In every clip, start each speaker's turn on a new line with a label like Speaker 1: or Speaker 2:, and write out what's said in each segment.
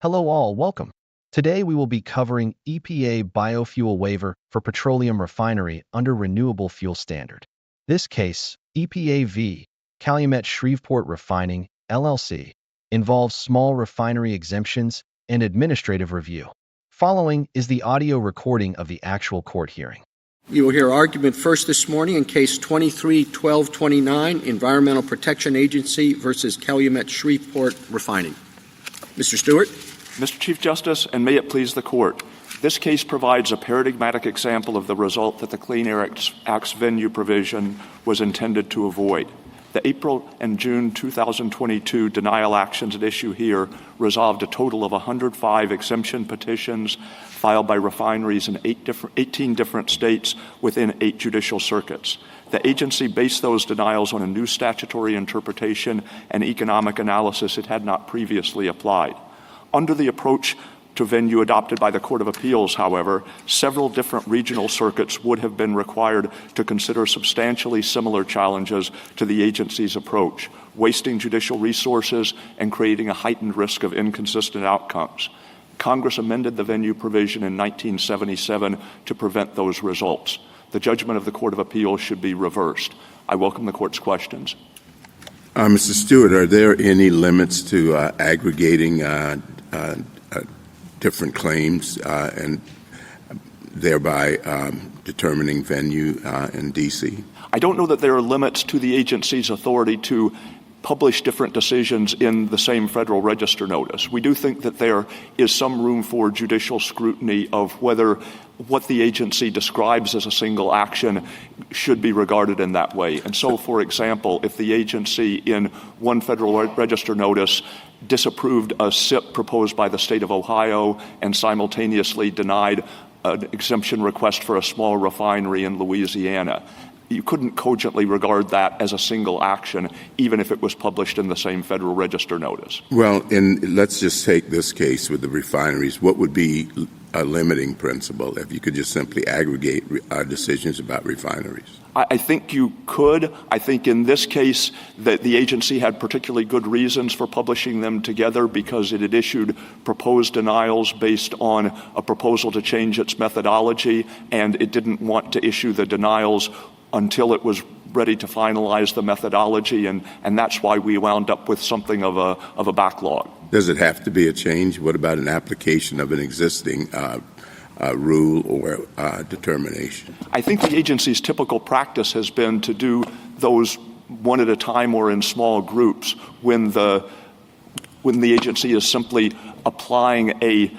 Speaker 1: Hello all, welcome. Today we will be covering EPA biofuel waiver for petroleum refinery under Renewable Fuel Standard. This case, EPA v. Calumet Shreveport Refining, LLC, involves small refinery exemptions and administrative review. Following is the audio recording of the actual court hearing.
Speaker 2: You will hear argument first this morning in Case 23-1229, Environmental Protection Agency versus Calumet Shreveport Refining. Mr. Stewart.
Speaker 3: Mr. Chief Justice, and may it please the Court, this case provides a paradigmatic example of the result that the Clean Air Act's venue provision was intended to avoid. The April and June 2022 denial actions at issue here resolved a total of 105 exemption petitions filed by refineries in 18 different states within 8 judicial circuits. The agency based those denials on a new statutory interpretation and economic analysis it had not previously applied. Under the approach to venue adopted by the Court of Appeals, however, several different regional circuits would have been required to consider substantially similar challenges to the agency's approach, wasting judicial resources and creating a heightened risk of inconsistent outcomes. Congress amended the venue provision in 1977 to prevent those results. The judgment of the Court of Appeals should be reversed. I welcome the Court's questions.
Speaker 4: Mr. Stewart, are there any limits to aggregating different claims and thereby determining venue in D.C.?
Speaker 3: I don't know that there are limits to the agency's authority to publish different decisions in the same Federal Register notice. We do think that there is some room for judicial scrutiny of whether what the agency describes as a single action should be regarded in that way. And so, for example, if the agency in one Federal Register notice disapproved a SIP proposed by the state of Ohio and simultaneously denied an exemption request for a small refinery in Louisiana, you couldn't cogently regard that as a single action, even if it was published in the same Federal Register notice.
Speaker 4: Well, let's just take this case with the refineries. What would be a limiting principle if you could just simply aggregate decisions about refineries?
Speaker 3: I think you could. I think in this case that the agency had particularly good reasons for publishing them together because it had issued proposed denials based on a proposal to change its methodology, and it didn't want to issue the denials until it was ready to finalize the methodology, and that's why we wound up with something of a backlog.
Speaker 4: Does it have to be a change? What about an application of an existing rule or determination?
Speaker 3: I think the agency's typical practice has been to do those one at a time or in small groups when the agency is simply applying a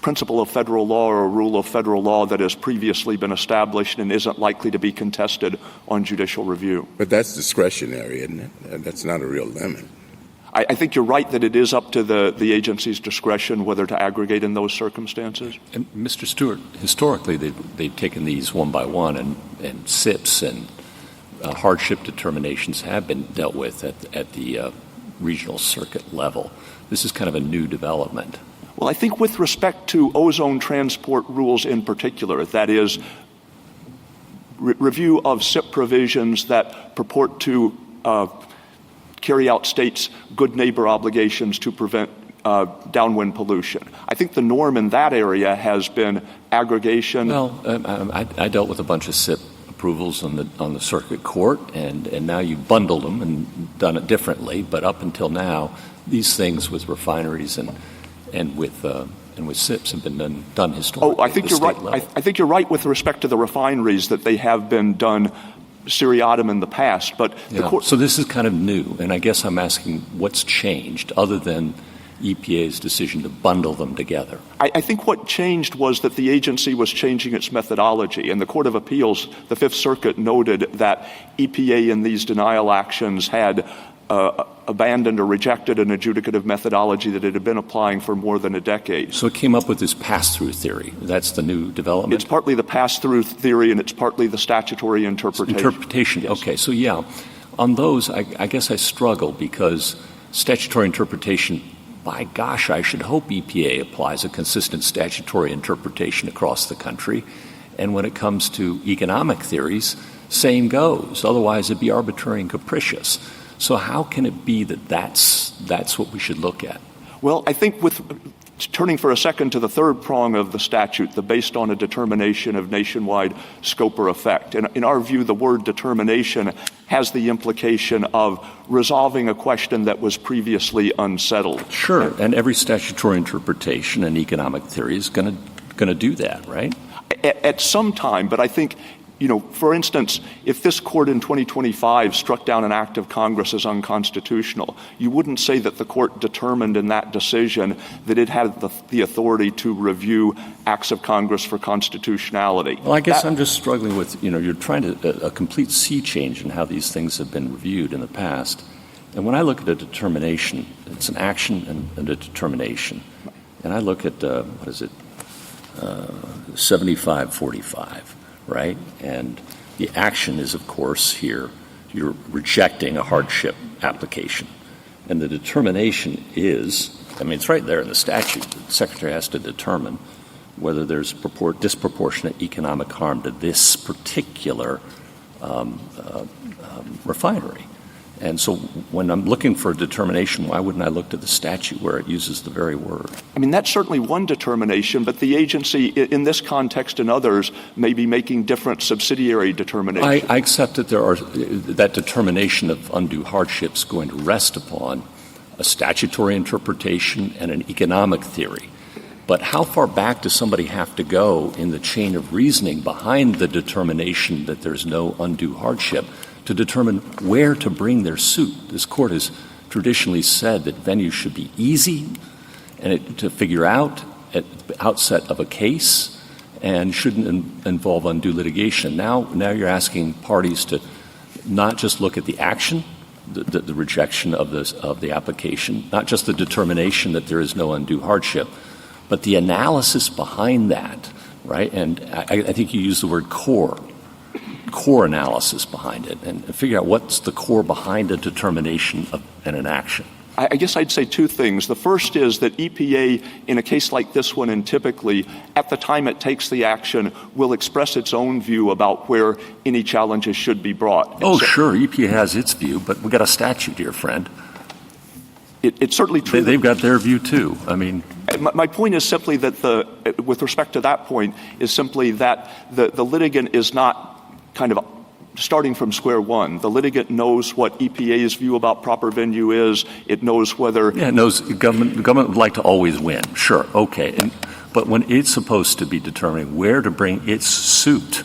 Speaker 3: principle of federal law or a rule of federal law that has previously been established and isn't likely to be contested on judicial review.
Speaker 4: But that's discretionary, isn't it? That's not a real limit.
Speaker 3: I think you're right that it is up to the agency's discretion whether to aggregate in those circumstances.
Speaker 5: And Mr. Stewart, historically they've taken these one by one, and SIPs and hardship determinations have been dealt with at the regional circuit level. This is kind of a new development.
Speaker 3: Well, I think with respect to ozone transport rules in particular, that is, review of SIP provisions that purport to carry out states' good neighbor obligations to prevent downwind pollution. I think the norm in that area has been aggregation.
Speaker 5: Well, I dealt with a bunch of SIP approvals on the circuit court, and now you bundled them and done it differently. But up until now, these things with refineries and with SIPs have been done historically.
Speaker 3: Oh, I think you're right. I think you're right with respect to the refineries that they have been done seriatim in the past. But
Speaker 5: so this is kind of new, and I guess I'm asking what's changed other than EPA's decision to bundle them together.
Speaker 3: I think what changed was that the agency was changing its methodology, and the Court of Appeals, the Fifth Circuit, noted that EPA in these denial actions had abandoned or rejected an adjudicative methodology that it had been applying for more than a decade.
Speaker 5: So it came up with this pass-through theory. That's the new development?
Speaker 3: It's partly the pass-through theory, and it's partly the statutory interpretation.
Speaker 5: Yes. Okay, so yeah. On those, I guess I struggle because statutory interpretation, by gosh, I should hope EPA applies a consistent statutory interpretation across the country. And when it comes to economic theories, same goes. Otherwise, it'd be arbitrary and capricious. So how can it be that that's what we should look at?
Speaker 3: Well, I think with Turning for a second to the third prong of the statute, the based on a determination of nationwide scope or effect. In our view, the word determination has the implication of resolving a question that was previously unsettled.
Speaker 5: Sure, and every statutory interpretation and economic theory is going to do that, right?
Speaker 3: At some time, but I think, for instance, if this court in 2025 struck down an act of Congress as unconstitutional, you wouldn't say that the court determined in that decision that it had the authority to review acts of Congress for constitutionality.
Speaker 5: Well, I guess I'm just struggling with, you're trying to a complete sea change in how these things have been reviewed in the past. And when I look at a determination, it's an action and a determination. And I look at, 7545. Right? And the action is, of course, here, you're rejecting a hardship application. And the determination is, it's right there in the statute. The Secretary has to determine whether there's disproportionate economic harm to this particular refinery. And so when I'm looking for a determination, why wouldn't I look to the statute where it uses the very word?
Speaker 3: That's certainly one determination, but the agency in this context and others may be making different subsidiary determinations.
Speaker 5: I accept that that determination of undue hardships going to rest upon a statutory interpretation and an economic theory. But how far back does somebody have to go in the chain of reasoning behind the determination that there's no undue hardship to determine where to bring their suit? This court has traditionally said that venues should be easy and to figure out at the outset of a case and shouldn't involve undue litigation. Now you're asking parties to not just look at the action, the rejection of the application, not just the determination that there is no undue hardship, but the analysis behind that, right? And I think you used the word core analysis behind it, and figure out what's the core behind a determination and an action.
Speaker 3: I guess I'd say two things. The first is that EPA, in a case like this one, and typically, at the time it takes the action, will express its own view about where any challenges should be brought.
Speaker 5: Sure, EPA has its view, but we've got a statute here, friend.
Speaker 3: It's certainly true.
Speaker 5: They've got their view, too.
Speaker 3: My point is simply that with respect to that point, is simply that the litigant is not kind of starting from square one. The litigant knows what EPA's view about proper venue is. It knows whether...
Speaker 5: Yeah, it knows the government would like to always win. Sure, okay. But when it's supposed to be determining where to bring its suit,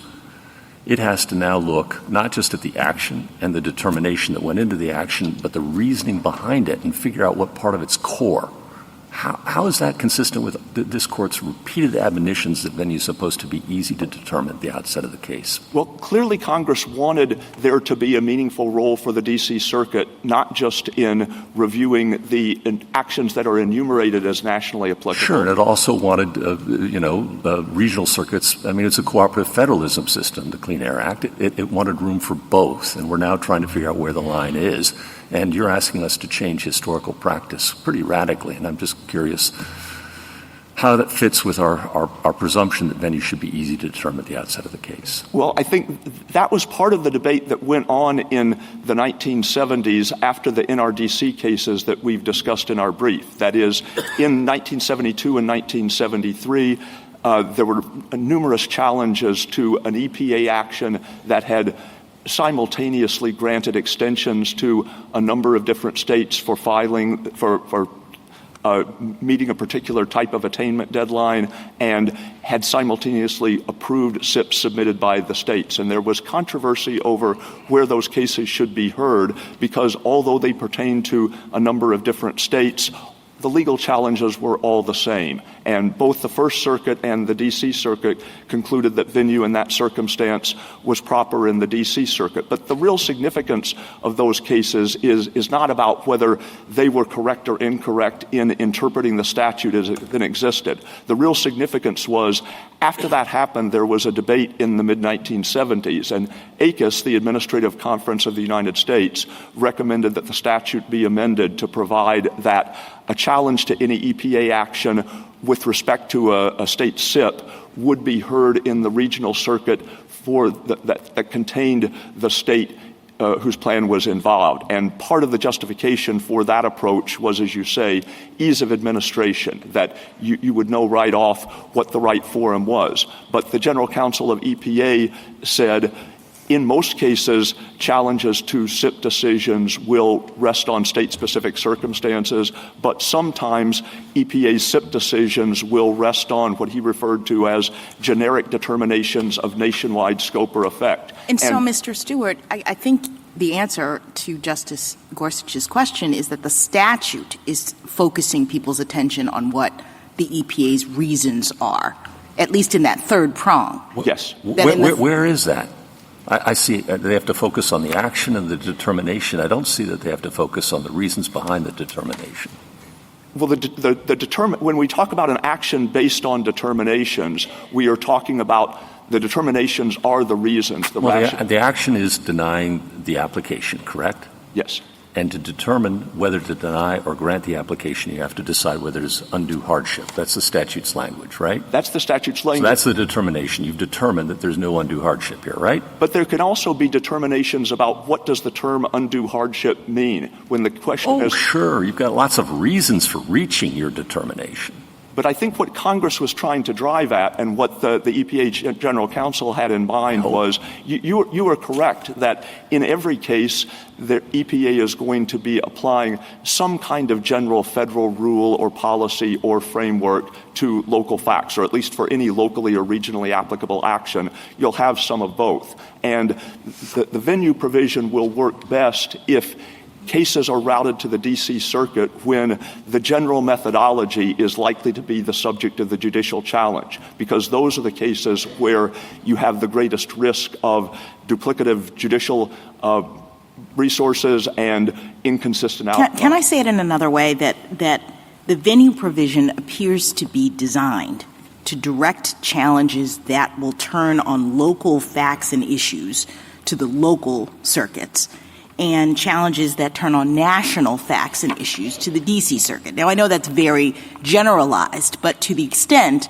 Speaker 5: it has to now look not just at the action and the determination that went into the action, but the reasoning behind it and figure out what part of its core. How is that consistent with this Court's repeated admonitions that venue is supposed to be easy to determine at the outset of the case?
Speaker 3: Well, clearly Congress wanted there to be a meaningful role for the D.C. Circuit, not just in reviewing the actions that are enumerated as nationally applicable.
Speaker 5: Sure, and it also wanted, regional circuits. It's a cooperative federalism system, the Clean Air Act. It wanted room for both, and we're now trying to figure out where the line is. And you're asking us to change historical practice pretty radically, and I'm just curious how that fits with our presumption that venue should be easy to determine at the outset of the case.
Speaker 3: Well, I think that was part of the debate that went on in the 1970s after the NRDC cases that we've discussed in our brief. That is, in 1972 and 1973, there were numerous challenges to an EPA action that had simultaneously granted extensions to a number of different states for filing for meeting a particular type of attainment deadline, and had simultaneously approved SIPs submitted by the states. And there was controversy over where those cases should be heard, because although they pertain to a number of different states, the legal challenges were all the same. And both the First Circuit and the D.C. Circuit concluded that venue in that circumstance was proper in the D.C. Circuit. But the real significance of those cases is not about whether they were correct or incorrect in interpreting the statute as it then existed. The real significance was, after that happened, there was a debate in the mid-1970s, and ACUS, the Administrative Conference of the United States, recommended that the statute be amended to provide that a challenge to any EPA action with respect to a state SIP would be heard in the regional circuit that contained the state whose plan was involved. And part of the justification for that approach was, as you say, ease of administration, that you would know right off what the right forum was. But the General Counsel of EPA said, in most cases, challenges to SIP decisions will rest on state-specific circumstances, but sometimes EPA's SIP decisions will rest on what he referred to as generic determinations of nationwide scope or effect.
Speaker 6: And so, Mr. Stewart, I think the answer to Justice Gorsuch's question is that the statute is focusing people's attention on what the EPA's reasons are, at least in that third prong.
Speaker 3: Yes.
Speaker 5: Where is that? I see they have to focus on the action and the determination. I don't see that they have to focus on the reasons behind the determination.
Speaker 3: Well, when we talk about an action based on determinations, we are talking about the determinations are the reasons.
Speaker 5: The action is denying the application, correct?
Speaker 3: Yes.
Speaker 5: And to determine whether to deny or grant the application, you have to decide whether there's undue hardship. That's the statute's language, right?
Speaker 3: That's the statute's language.
Speaker 5: So that's the determination. You've determined that there's no undue hardship here, right?
Speaker 3: But there can also be determinations about what does the term undue hardship mean when the question is...
Speaker 5: Oh, sure. You've got lots of reasons for reaching your determination.
Speaker 3: But I think what Congress was trying to drive at and what the EPA General Counsel had in mind was you are correct that in every case the EPA is going to be applying some kind of general federal rule or policy or framework to local facts, or at least for any locally or regionally applicable action. You'll have some of both. And the venue provision will work best if cases are routed to the D.C. Circuit when the general methodology is likely to be the subject of the judicial challenge, because those are the cases where you have the greatest risk of duplicative judicial resources and inconsistent outcomes.
Speaker 6: Can I say it in another way, that the venue provision appears to be designed to direct challenges that will turn on local facts and issues to the local circuits, and challenges that turn on national facts and issues to the D.C. Circuit. Now, I know that's very generalized, but to the extent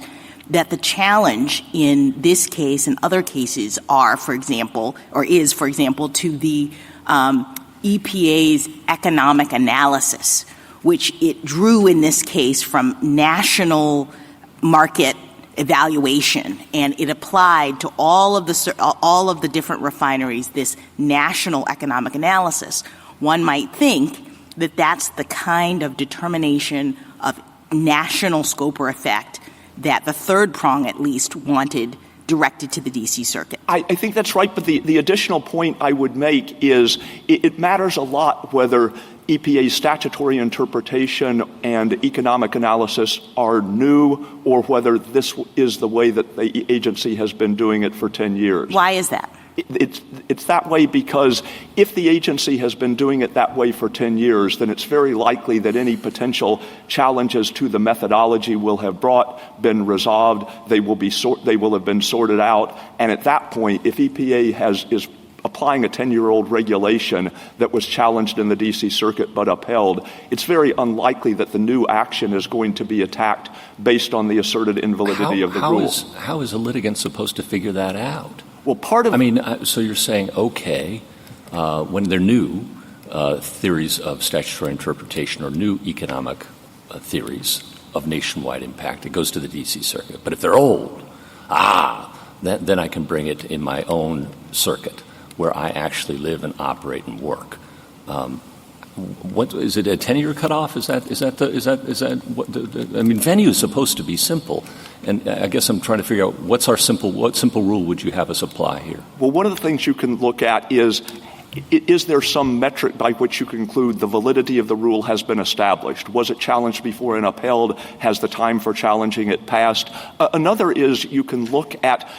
Speaker 6: that the challenge in this case and other cases are, for example, to the EPA's economic analysis, which it drew in this case from national market evaluation, and it applied to all of the different refineries this national economic analysis. One might think that that's the kind of determination of national scope or effect that the third prong at least wanted directed to the D.C. Circuit.
Speaker 3: I think that's right, but the additional point I would make is it matters a lot whether EPA's statutory interpretation and economic analysis are new or whether this is the way that the agency has been doing it for 10 years.
Speaker 6: Why is that?
Speaker 3: It's that way because if the agency has been doing it that way for 10 years, then it's very likely that any potential challenges to the methodology will have been resolved, they will have been sorted out, and at that point, if EPA is applying a 10-year-old regulation that was challenged in the D.C. Circuit but upheld, it's very unlikely that the new action is going to be attacked based on the asserted invalidity of the rule.
Speaker 5: How is a litigant supposed to figure that out?
Speaker 3: Well,
Speaker 5: so you're saying, okay, when they're new theories of statutory interpretation or new economic theories of nationwide impact, it goes to the D.C. Circuit. But if they're old, then I can bring it in my own circuit, where I actually live and operate and work. What is it? A 10-year cutoff? Venue is supposed to be simple, and I guess I'm trying to figure out what simple rule would you have us apply here?
Speaker 3: Well, one of the things you can look at is there some metric by which you conclude the validity of the rule has been established? Was it challenged before and upheld? Has the time for challenging it passed? Another is you can look at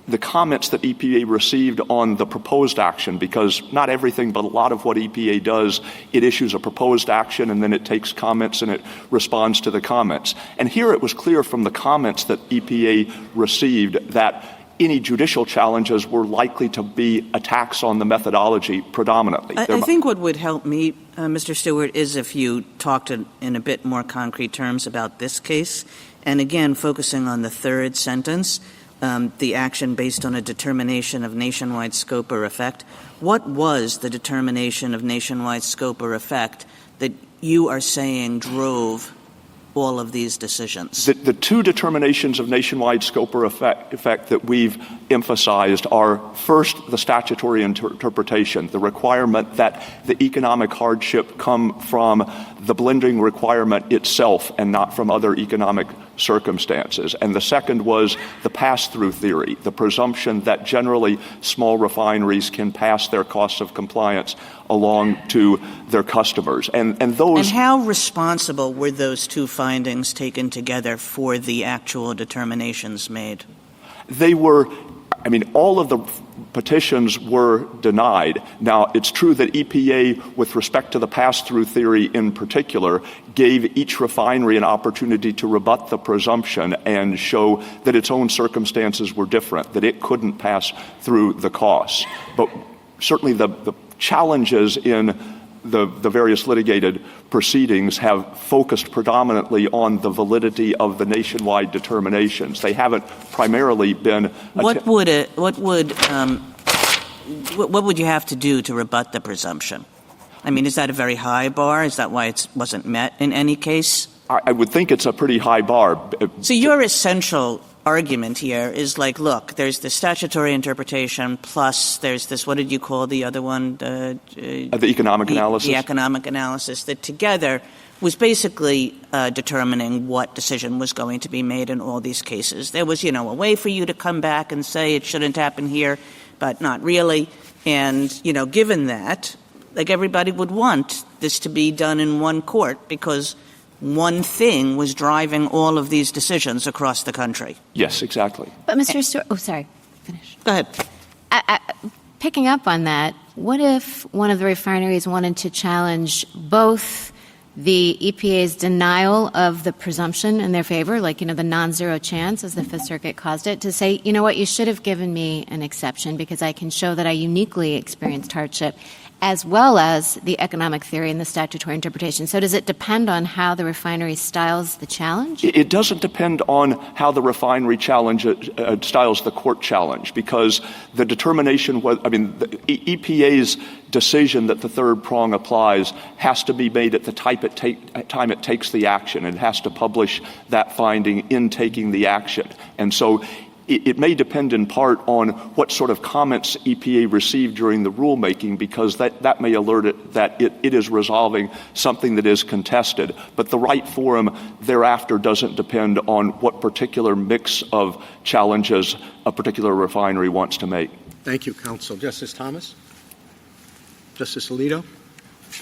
Speaker 3: the comments that EPA received on the proposed action, because not everything, but a lot of what EPA does, it issues a proposed action and then it takes comments and it responds to the comments. And here it was clear from the comments that EPA received that any judicial challenges were likely to be attacks on the methodology predominantly.
Speaker 7: I think what would help me, Mr. Stewart, is if you talked in a bit more concrete terms about this case, and again, focusing on the third sentence, the action based on a determination of nationwide scope or effect. What was the determination of nationwide scope or effect that you are saying drove all of these decisions?
Speaker 3: The two determinations of nationwide scope or effect that we've emphasized are, first, the statutory interpretation, the requirement that the economic hardship come from the blending requirement itself and not from other economic circumstances. And the second was the pass-through theory, the presumption that generally small refineries can pass their costs of compliance along to their customers. And those.
Speaker 7: And how responsible were those two findings taken together for the actual determinations made?
Speaker 3: They were, all of the petitions were denied. Now, it's true that EPA, with respect to the pass-through theory in particular, gave each refinery an opportunity to rebut the presumption and show that its own circumstances were different, that it couldn't pass through the costs. But certainly the challenges in the various litigated proceedings have focused predominantly on the validity of the nationwide determinations. They haven't primarily been.
Speaker 7: What would you have to do to rebut the presumption? Is that a very high bar? Is that why it wasn't met in any case?
Speaker 3: I would think it's a pretty high bar.
Speaker 7: So your essential argument here is look, there's the statutory interpretation plus there's this, what did you call the other one?
Speaker 3: The economic analysis?
Speaker 7: The economic analysis that together was basically determining what decision was going to be made in all these cases. There was, a way for you to come back and say it shouldn't happen here, but not really. And, given that, everybody would want this to be done in one court because one thing was driving all of these decisions across the country.
Speaker 3: Yes, exactly.
Speaker 8: But Mr. Stewart, finish.
Speaker 7: Go ahead.
Speaker 8: Picking up on that, what if one of the refineries wanted to challenge both the EPA's denial of the presumption in their favor, the non-zero chance, as the Fifth Circuit caused it, to say, you know what, you should have given me an exception because I can show that I uniquely experienced hardship, as well as the economic theory and the statutory interpretation. So does it depend on how the refinery styles the challenge?
Speaker 3: It doesn't depend on how the refinery styles the court challenge, because the determination, the EPA's decision that the third prong applies has to be made at the time it takes the action. It has to publish that finding in taking the action. And so it may depend in part on what sort of comments EPA received during the rulemaking, because that may alert it that it is resolving something that is contested. But the right forum thereafter doesn't depend on what particular mix of challenges a particular refinery wants to make.
Speaker 2: Thank you, counsel. Justice Thomas? Justice Alito?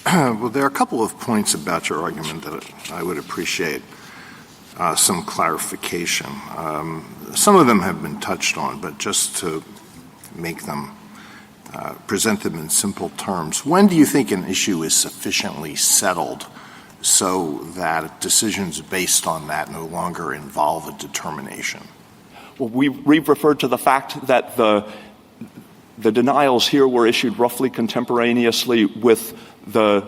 Speaker 9: Well, there are a couple of points about your argument that I would appreciate some clarification. Some of them have been touched on, but just to make them, present them in simple terms, when do you think an issue is sufficiently settled so that decisions based on that no longer involve a determination?
Speaker 3: Well, we've referred to the fact that the denials here were issued roughly contemporaneously with the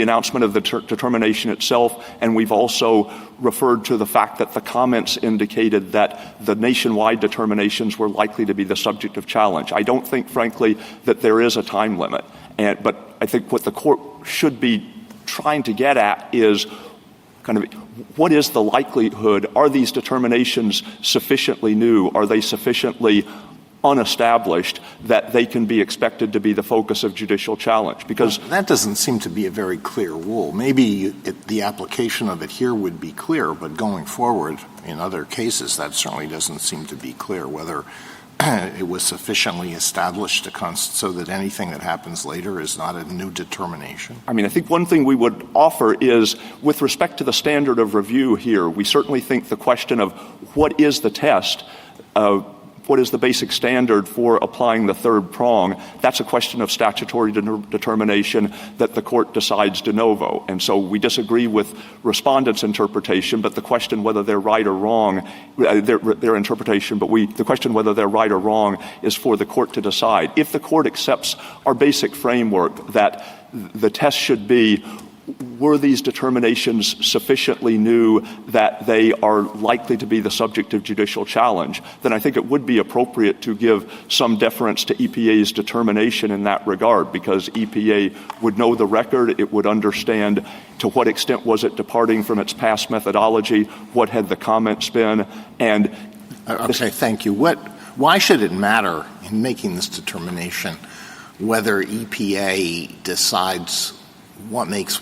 Speaker 3: announcement of the determination itself, and we've also referred to the fact that the comments indicated that the nationwide determinations were likely to be the subject of challenge. I don't think, frankly, that there is a time limit, but I think what the court should be trying to get at is what is the likelihood? Are these determinations sufficiently new? Are they sufficiently unestablished that they can be expected to be the focus of judicial challenge? Because
Speaker 9: that doesn't seem to be a very clear rule. Maybe the application of it here would be clear, but going forward in other cases, that certainly doesn't seem to be clear whether it was sufficiently established so that anything that happens later is not a new determination.
Speaker 3: I think one thing we would offer is, with respect to the standard of review here, we certainly think the question of what is the test, what is the basic standard for applying the third prong, that's a question of statutory determination that the court decides de novo. And so we disagree with respondents' interpretation, but the question whether they're right or wrong, their interpretation, but the question whether they're right or wrong is for the court to decide. If the court accepts our basic framework that the test should be were these determinations sufficiently new that they are likely to be the subject of judicial challenge, then I think it would be appropriate to give some deference to EPA's determination in that regard, because EPA would know the record, it would understand to what extent was it departing from its past methodology, what had the comments been, and
Speaker 9: okay, thank you. Why should it matter in making this determination whether EPA decides what makes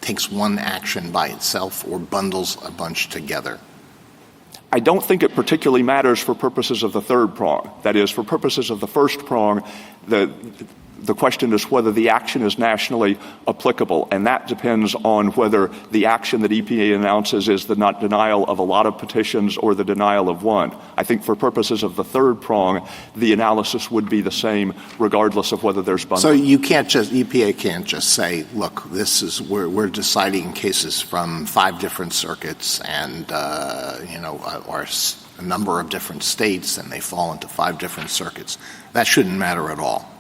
Speaker 9: takes one action by itself or bundles a bunch together?
Speaker 3: I don't think it particularly matters for purposes of the third prong. That is, for purposes of the first prong, the question is whether the action is nationally applicable, and that depends on whether the action that EPA announces is the not denial of a lot of petitions or the denial of one. I think for purposes of the third prong, the analysis would be the same regardless of whether there's bundling.
Speaker 9: So EPA can't just say, look, we're deciding cases from 5 different circuits and, or a number of different states, and they fall into 5 different circuits. That shouldn't matter at all.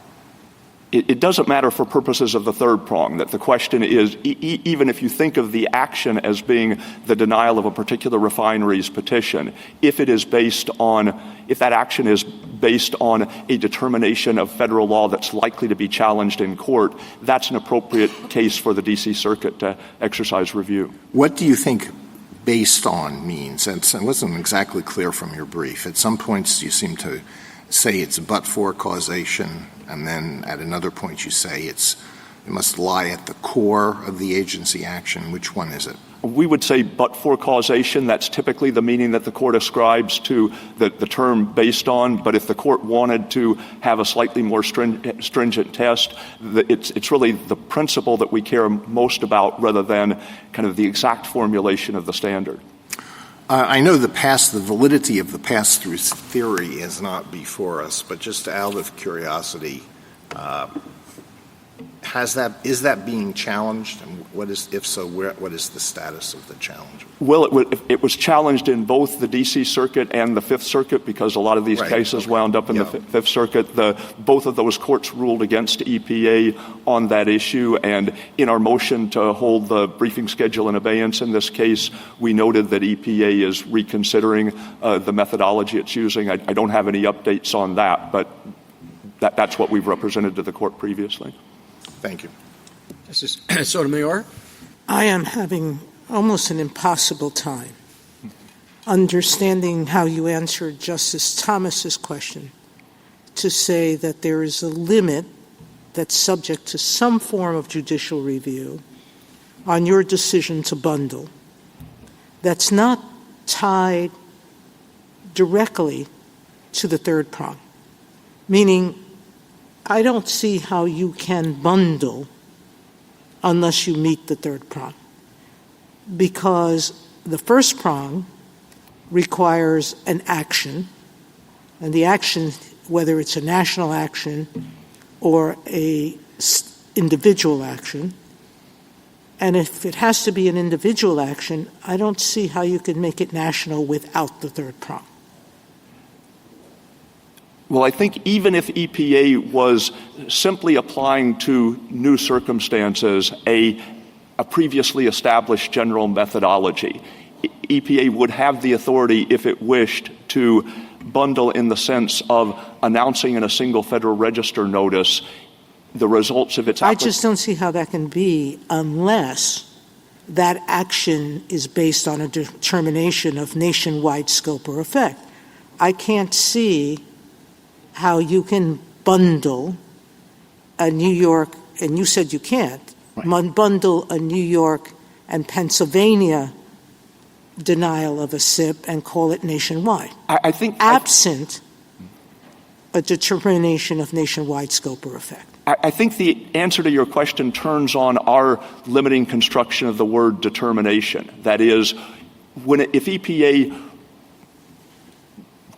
Speaker 3: It doesn't matter for purposes of the third prong, that the question is, even if you think of the action as being the denial of a particular refinery's petition, if that action is based on a determination of federal law that's likely to be challenged in court, that's an appropriate case for the D.C. Circuit to exercise review.
Speaker 9: What do you think based on means? And it wasn't exactly clear from your brief. At some points you seem to say it's but-for causation, and then at another point you say it must lie at the core of the agency action. Which one is it?
Speaker 3: We would say but-for causation. That's typically the meaning that the court ascribes to the term based on, but if the court wanted to have a slightly more stringent test, it's really the principle that we care most about rather than kind of the exact formulation of the standard.
Speaker 9: I know the validity of the pass-through theory is not before us, but just out of curiosity, is that being challenged? And if so, what is the status of the challenge?
Speaker 3: Well, it was challenged in both the D.C. Circuit and the Fifth Circuit because a lot of these cases wound up in the Fifth Circuit. Both of those courts ruled against EPA on that issue, and in our motion to hold the briefing schedule in abeyance in this case, we noted that EPA is reconsidering the methodology it's using. I don't have any updates on that, but that's what we've represented to the court previously.
Speaker 9: Thank you.
Speaker 2: Justice Sotomayor?
Speaker 10: I am having almost an impossible time understanding how you answered Justice Thomas's question to say that there is a limit that's subject to some form of judicial review on your decision to bundle that's not tied directly to the third prong, meaning I don't see how you can bundle unless you meet the third prong, because the first prong requires an action, and the action, whether it's a national action or a individual action, and if it has to be an individual action, I don't see how you can make it national without the third prong.
Speaker 3: Well, I think even if EPA was simply applying to new circumstances a previously established general methodology, EPA would have the authority, if it wished, to bundle in the sense of announcing in a single Federal Register notice the results of its application.
Speaker 10: I just don't see how that can be unless that action is based on a determination of nationwide scope or effect. I can't see how you can bundle a New York, and you said you can't, bundle a New York and Pennsylvania denial of a SIP and call it nationwide.
Speaker 3: I think
Speaker 10: absent a determination of nationwide scope or effect.
Speaker 3: I think the answer to your question turns on our limiting construction of the word determination. That is, if EPA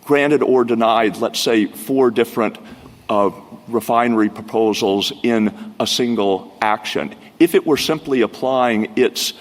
Speaker 3: granted or denied, let's say, 4 different refinery proposals in a single action, if it were simply applying its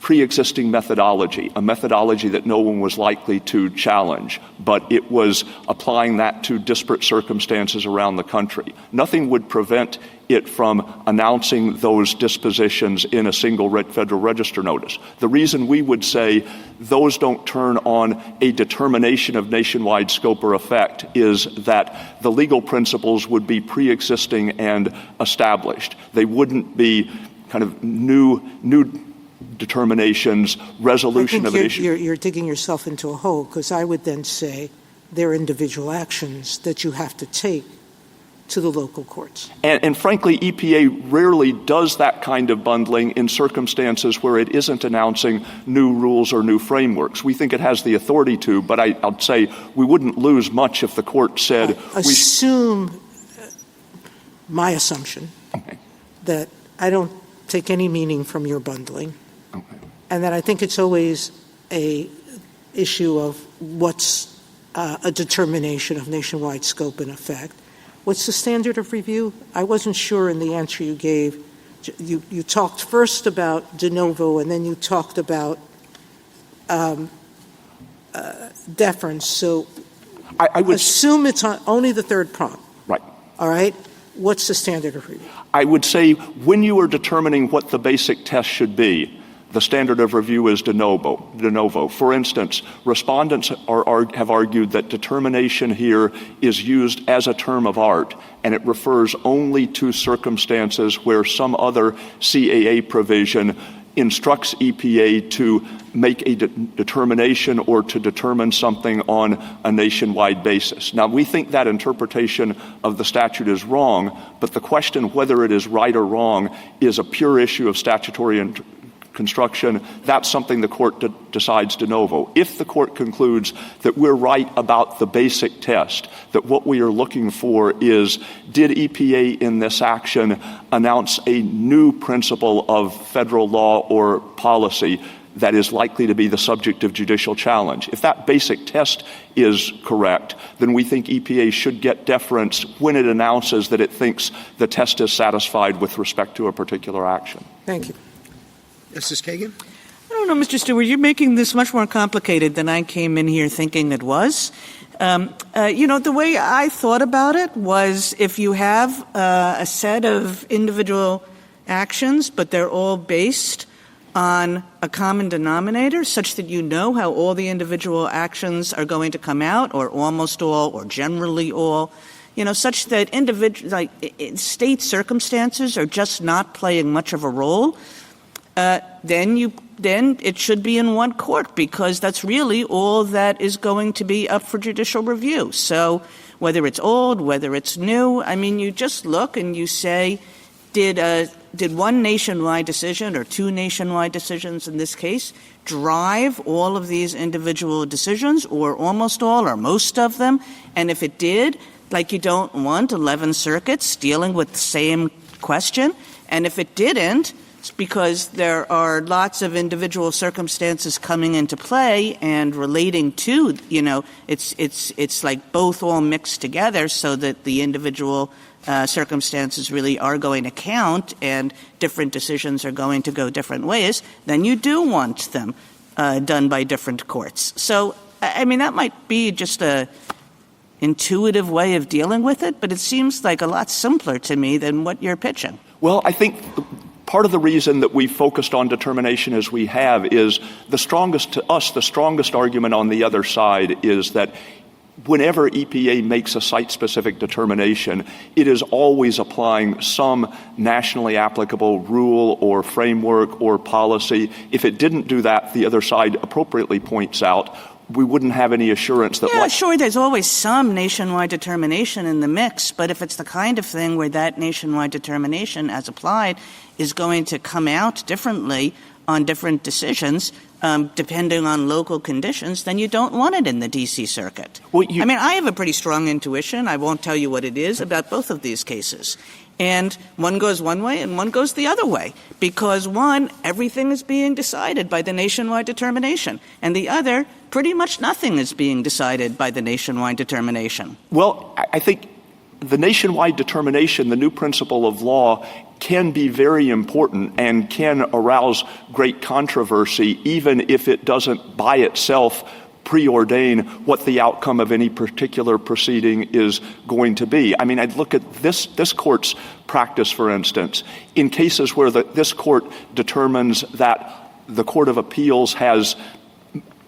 Speaker 3: pre-existing methodology, a methodology that no one was likely to challenge, but it was applying that to disparate circumstances around the country. Nothing would prevent it from announcing those dispositions in a single Federal Register notice. The reason we would say those don't turn on a determination of nationwide scope or effect is that the legal principles would be pre-existing and established. They wouldn't be kind of new determinations, resolution of an issue.
Speaker 10: You're digging yourself into a hole, because I would then say there are individual actions that you have to take to the local courts.
Speaker 3: And frankly, EPA rarely does that kind of bundling in circumstances where it isn't announcing new rules or new frameworks. We think it has the authority to, but I'd say we wouldn't lose much if the court said...
Speaker 10: my assumption that I don't take any meaning from your bundling, and that I think it's always a issue of what's a determination of nationwide scope and effect. What's the standard of review? I wasn't sure in the answer you gave. You talked first about de novo, and then you talked about deference. So I would assume it's only the third prong.
Speaker 3: Right.
Speaker 10: All right? What's the standard of review?
Speaker 3: I would say when you are determining what the basic test should be, the standard of review is de novo. For instance, respondents have argued that determination here is used as a term of art, and it refers only to circumstances where some other CAA provision instructs EPA to make a determination or to determine something on a nationwide basis. Now, we think that interpretation of the statute is wrong, but the question whether it is right or wrong is a pure issue of statutory construction. That's something the court decides de novo. If the court concludes that we're right about the basic test, that what we are looking for is, did EPA in this action announce a new principle of federal law or policy that is likely to be the subject of judicial challenge? If that basic test is correct, then we think EPA should get deference when it announces that it thinks the test is satisfied with respect to a particular action.
Speaker 10: Thank you.
Speaker 2: Justice Kagan?
Speaker 7: I don't know, Mr. Stewart. You're making this much more complicated than I came in here thinking it was. The way I thought about it was if you have a set of individual actions, but they're all based on a common denominator such that you know how all the individual actions are going to come out, or almost all, or generally all, such that state circumstances are just not playing much of a role, then it should be in one court, because that's really all that is going to be up for judicial review. So whether it's old, whether it's new, you just look and you say, did one nationwide decision or two nationwide decisions in this case drive all of these individual decisions, or almost all or most of them? And if it did, you don't want 11 circuits dealing with the same question. And if it didn't, it's because there are lots of individual circumstances coming into play and relating to, it's like both all mixed together, so that the individual circumstances really are going to count and different decisions are going to go different ways, then you do want them done by different courts. So, that might be just a intuitive way of dealing with it, but it seems like a lot simpler to me than what you're pitching.
Speaker 3: Well, I think part of the reason that we focused on determination as we have is the strongest argument on the other side is that whenever EPA makes a site-specific determination, it is always applying some nationally applicable rule or framework or policy. If it didn't do that, the other side appropriately points out, we wouldn't have any assurance that...
Speaker 7: Yeah, sure, there's always some nationwide determination in the mix, but if it's the kind of thing where that nationwide determination, as applied, is going to come out differently on different decisions, depending on local conditions, then you don't want it in the D.C. Circuit. Well, I have a pretty strong intuition, I won't tell you what it is, about both of these cases. And one goes one way and one goes the other way, because one, everything is being decided by the nationwide determination, and the other, pretty much nothing is being decided by the nationwide determination.
Speaker 3: Well, I think the nationwide determination, the new principle of law, can be very important and can arouse great controversy, even if it doesn't by itself preordain what the outcome of any particular proceeding is going to be. I mean, I'd look at this court's practice, for instance, in cases where this court determines that the Court of Appeals has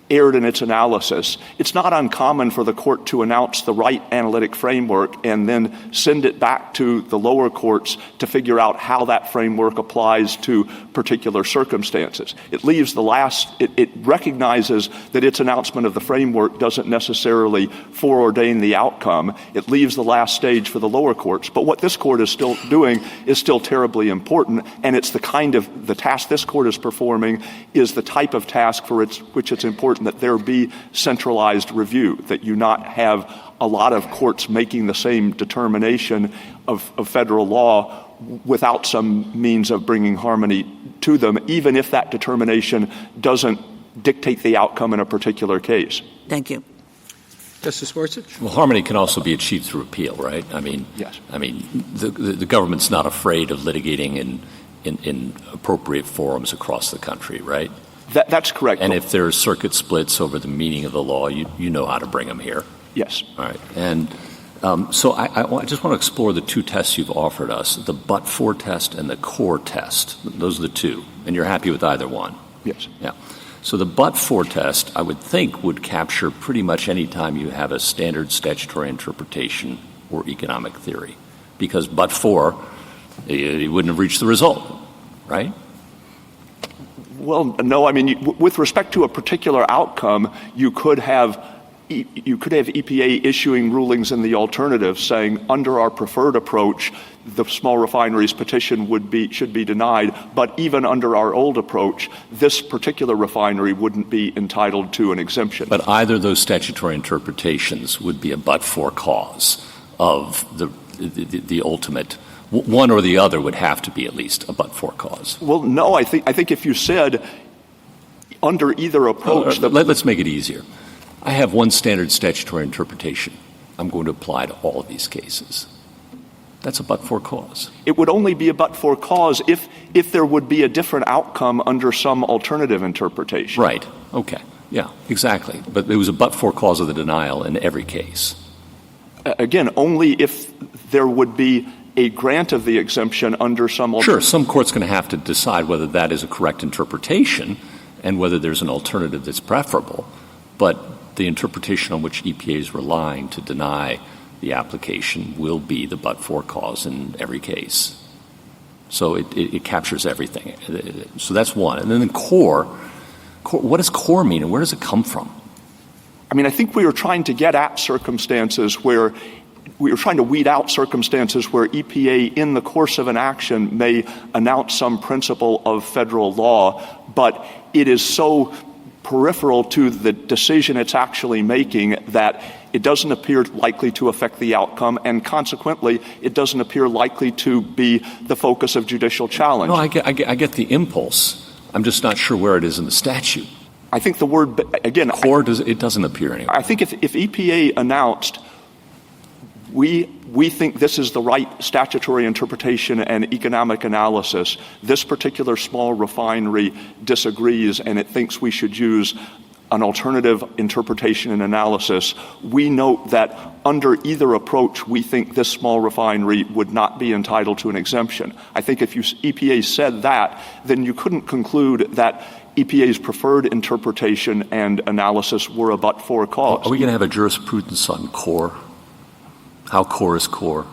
Speaker 3: erred in its analysis. It's not uncommon for the court to announce the right analytic framework and then send it back to the lower courts to figure out how that framework applies to particular circumstances. It recognizes that its announcement of the framework doesn't necessarily foreordain the outcome. It leaves the last stage for the lower courts. But what this court is still doing is still terribly important, and it's the task this court is performing is the type of task for which it's important that there be centralized review, that you not have a lot of courts making the same determination of federal law without some means of bringing harmony to them, even if that determination doesn't dictate the outcome in a particular case.
Speaker 7: Thank you.
Speaker 2: Justice Gorsuch?
Speaker 5: Well, harmony can also be achieved through appeal, right? I mean,
Speaker 3: yes.
Speaker 5: I mean, the government's not afraid of litigating in appropriate forums across the country, right?
Speaker 3: That's correct.
Speaker 5: And if there are circuit splits over the meaning of the law, you know how to bring them here.
Speaker 3: Yes.
Speaker 5: All right. And so I just want to explore the two tests you've offered us, the but-for test and the core test. Those are the two. And you're happy with either one?
Speaker 3: Yes.
Speaker 5: Yeah. So the but-for test, I would think, would capture pretty much any time you have a standard statutory interpretation or economic theory. Because but-for, you wouldn't have reached the result, right?
Speaker 3: Well, no. I mean, with respect to a particular outcome, you could have EPA issuing rulings in the alternative saying, under our preferred approach, the small refinery's petition should be denied, but even under our old approach, this particular refinery wouldn't be entitled to an exemption.
Speaker 5: But either of those statutory interpretations would be a but-for cause of the ultimate. One or the other would have to be at least a but-for cause.
Speaker 3: Well, no. I think if you said under either approach,
Speaker 5: let's make it easier. I have one standard statutory interpretation. I'm going to apply to all of these cases. That's a but-for cause.
Speaker 3: It would only be a but-for cause if there would be a different outcome under some alternative interpretation.
Speaker 5: Right. Okay. Yeah, exactly. But it was a but-for cause of the denial in every case.
Speaker 3: Again, only if there would be a grant of the exemption under some alternative.
Speaker 5: Sure, some court's going to have to decide whether that is a correct interpretation and whether there's an alternative that's preferable. But the interpretation on which EPA is relying to deny the application will be the but-for cause in every case. So it captures everything. So that's one. And then the core, what does core mean and where does it come from?
Speaker 3: I mean, I think we were trying to get at circumstances where we were trying to weed out circumstances where EPA, in the course of an action, may announce some principle of federal law, but it is so peripheral to the decision it's actually making that it doesn't appear likely to affect the outcome, and consequently, it doesn't appear likely to be the focus of judicial challenge.
Speaker 5: No, I get the impulse. I'm just not sure where it is in the statute.
Speaker 3: I think the word, again...
Speaker 5: Core, it doesn't appear anywhere.
Speaker 3: I think if EPA announced, we think this is the right statutory interpretation and economic analysis, this particular small refinery disagrees and it thinks we should use an alternative interpretation and analysis, we note that under either approach, we think this small refinery would not be entitled to an exemption. I think if EPA said that, then you couldn't conclude that EPA's preferred interpretation and analysis were a but-for cause.
Speaker 5: Are we going to have a jurisprudence on core? How core is core?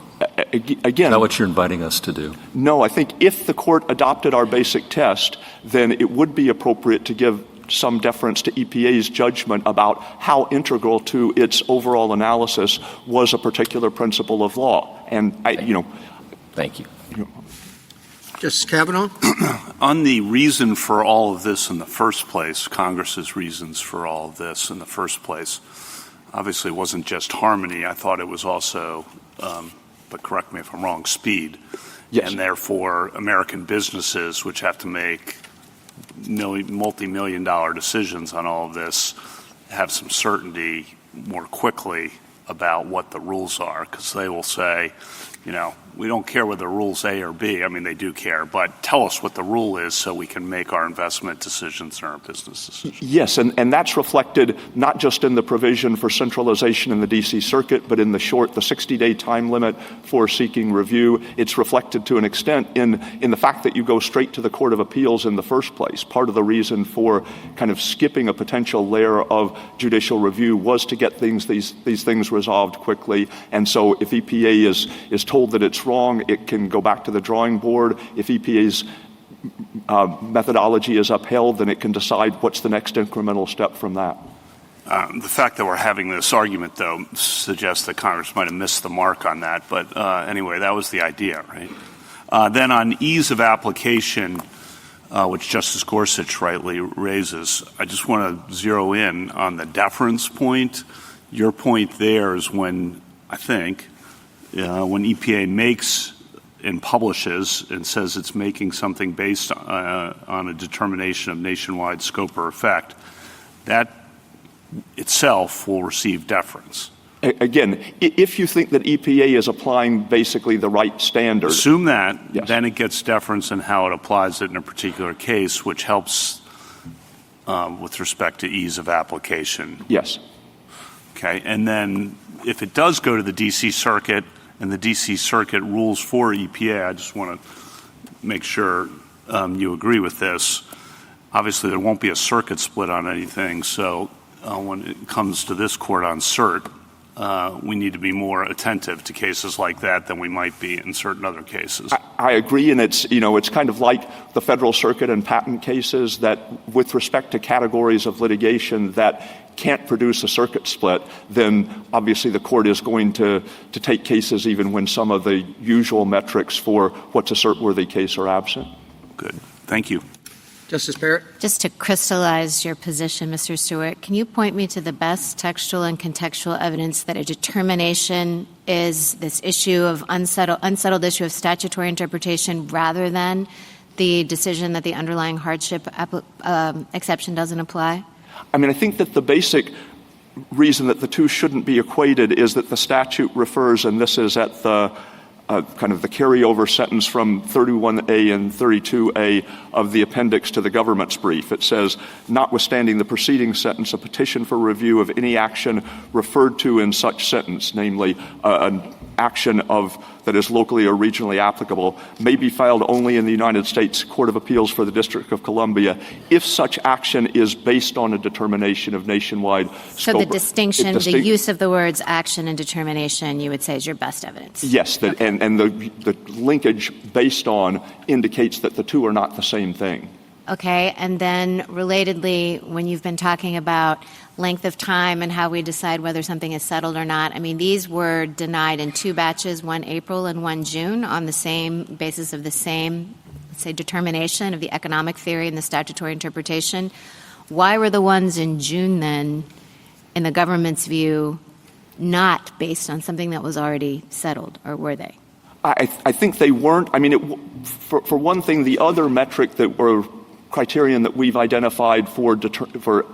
Speaker 3: Again,
Speaker 5: is that what you're inviting us to do?
Speaker 3: No, I think if the court adopted our basic test, then it would be appropriate to give some deference to EPA's judgment about how integral to its overall analysis was a particular principle of law. And
Speaker 5: Thank you.
Speaker 2: Justice Kavanaugh?
Speaker 11: On the reason for all of this in the first place, Congress's reasons for all of this in the first place, obviously it wasn't just harmony. I thought it was also, but correct me if I'm wrong, speed.
Speaker 3: Yes.
Speaker 11: And therefore, American businesses, which have to make multi-million-dollar decisions on all of this, have some certainty more quickly about what the rules are, because they will say, we don't care whether rule's A or B. I mean, they do care, but tell us what the rule is so we can make our investment decisions and our business decisions.
Speaker 3: Yes, and that's reflected not just in the provision for centralization in the D.C. Circuit, but in the 60-day time limit for seeking review. It's reflected to an extent in the fact that you go straight to the Court of Appeals in the first place. Part of the reason for kind of skipping a potential layer of judicial review was to get these things resolved quickly. And so if EPA is told that it's wrong, it can go back to the drawing board. If EPA's methodology is upheld, then it can decide what's the next incremental step from that.
Speaker 11: The fact that we're having this argument, though, suggests that Congress might have missed the mark on that. But anyway, that was the idea, right? Then on ease of application, which Justice Gorsuch rightly raises, I just want to zero in on the deference point. Your point there is when EPA makes and publishes and says it's making something based on a determination of nationwide scope or effect, that itself will receive deference.
Speaker 3: Again, if you think that EPA is applying basically the right standard.
Speaker 11: Assume that,
Speaker 3: yes.
Speaker 11: Then it gets deference in how it applies it in a particular case, which helps with respect to ease of application.
Speaker 3: Yes.
Speaker 11: Okay, and then if it does go to the D.C. Circuit and the D.C. Circuit rules for EPA, I just want to make sure you agree with this. Obviously, there won't be a circuit split on anything, so when it comes to this court on cert, we need to be more attentive to cases like that than we might be in certain other cases.
Speaker 3: I agree, and it's kind of like the Federal Circuit and patent cases that with respect to categories of litigation that can't produce a circuit split, then obviously the court is going to take cases even when some of the usual metrics for what's a cert-worthy case are absent.
Speaker 11: Good. Thank you.
Speaker 2: Justice Barrett?
Speaker 8: Just to crystallize your position, Mr. Stewart, can you point me to the best textual and contextual evidence that a determination is this issue of unsettled issue of statutory interpretation rather than the decision that the underlying hardship exception doesn't apply?
Speaker 3: I mean, I think that the basic reason that the two shouldn't be equated is that the statute refers, and this is at the kind of the carryover sentence from 31A and 32A of the appendix to the government's brief. It says, notwithstanding the preceding sentence, a petition for review of any action referred to in such sentence, namely an action that is locally or regionally applicable, may be filed only in the United States Court of Appeals for the District of Columbia if such action is based on a determination of nationwide
Speaker 8: So
Speaker 3: scope.
Speaker 8: the distinction, the use of the words action and determination, you would say is your best evidence?
Speaker 3: Yes,
Speaker 8: Okay.
Speaker 3: and the linkage based on indicates that the two are not the same thing.
Speaker 8: Okay, and then relatedly, when you've been talking about length of time and how we decide whether something is settled or not, I mean, these were denied in two batches, one April and one June, on the same basis of the same, let's say, determination of the economic theory and the statutory interpretation. Why were the ones in June then, in the government's view, not based on something that was already settled, or were they?
Speaker 3: I think they weren't. I mean, for one thing, the other metric that were criterion that we've identified for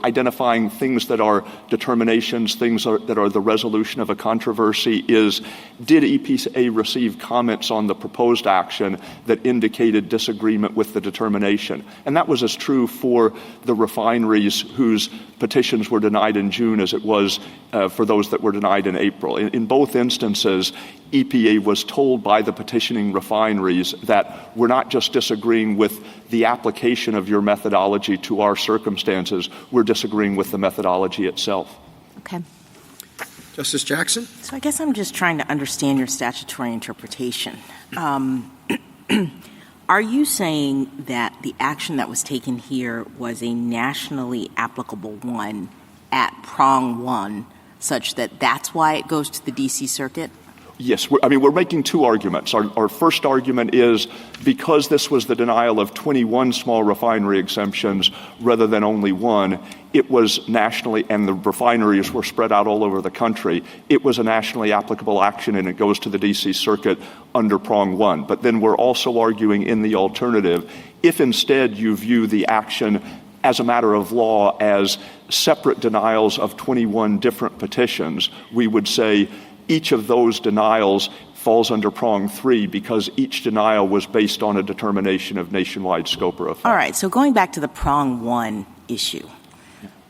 Speaker 3: identifying things that are determinations, things that are the resolution of a controversy is, did EPA receive comments on the proposed action that indicated disagreement with the determination? And that was as true for the refineries whose petitions were denied in June as it was for those that were denied in April. In both instances, EPA was told by the petitioning refineries that we're not just disagreeing with the application of your methodology to our circumstances, we're disagreeing with the methodology itself.
Speaker 8: Okay.
Speaker 2: Justice Jackson?
Speaker 6: So I guess I'm just trying to understand your statutory interpretation. Are you saying that the action that was taken here was a nationally applicable one at prong one, such that that's why it goes to the D.C. Circuit?
Speaker 3: Yes, we're making two arguments. Our first argument is because this was the denial of 21 small refinery exemptions rather than only one, it was nationally, and the refineries were spread out all over the country, it was a nationally applicable action and it goes to the D.C. Circuit under prong one. But then we're also arguing in the alternative, if instead you view the action as a matter of law as separate denials of 21 different petitions, we would say each of those denials falls under prong 3 because each denial was based on a determination of nationwide scope or effect.
Speaker 6: All right. So going back to the prong 1 issue,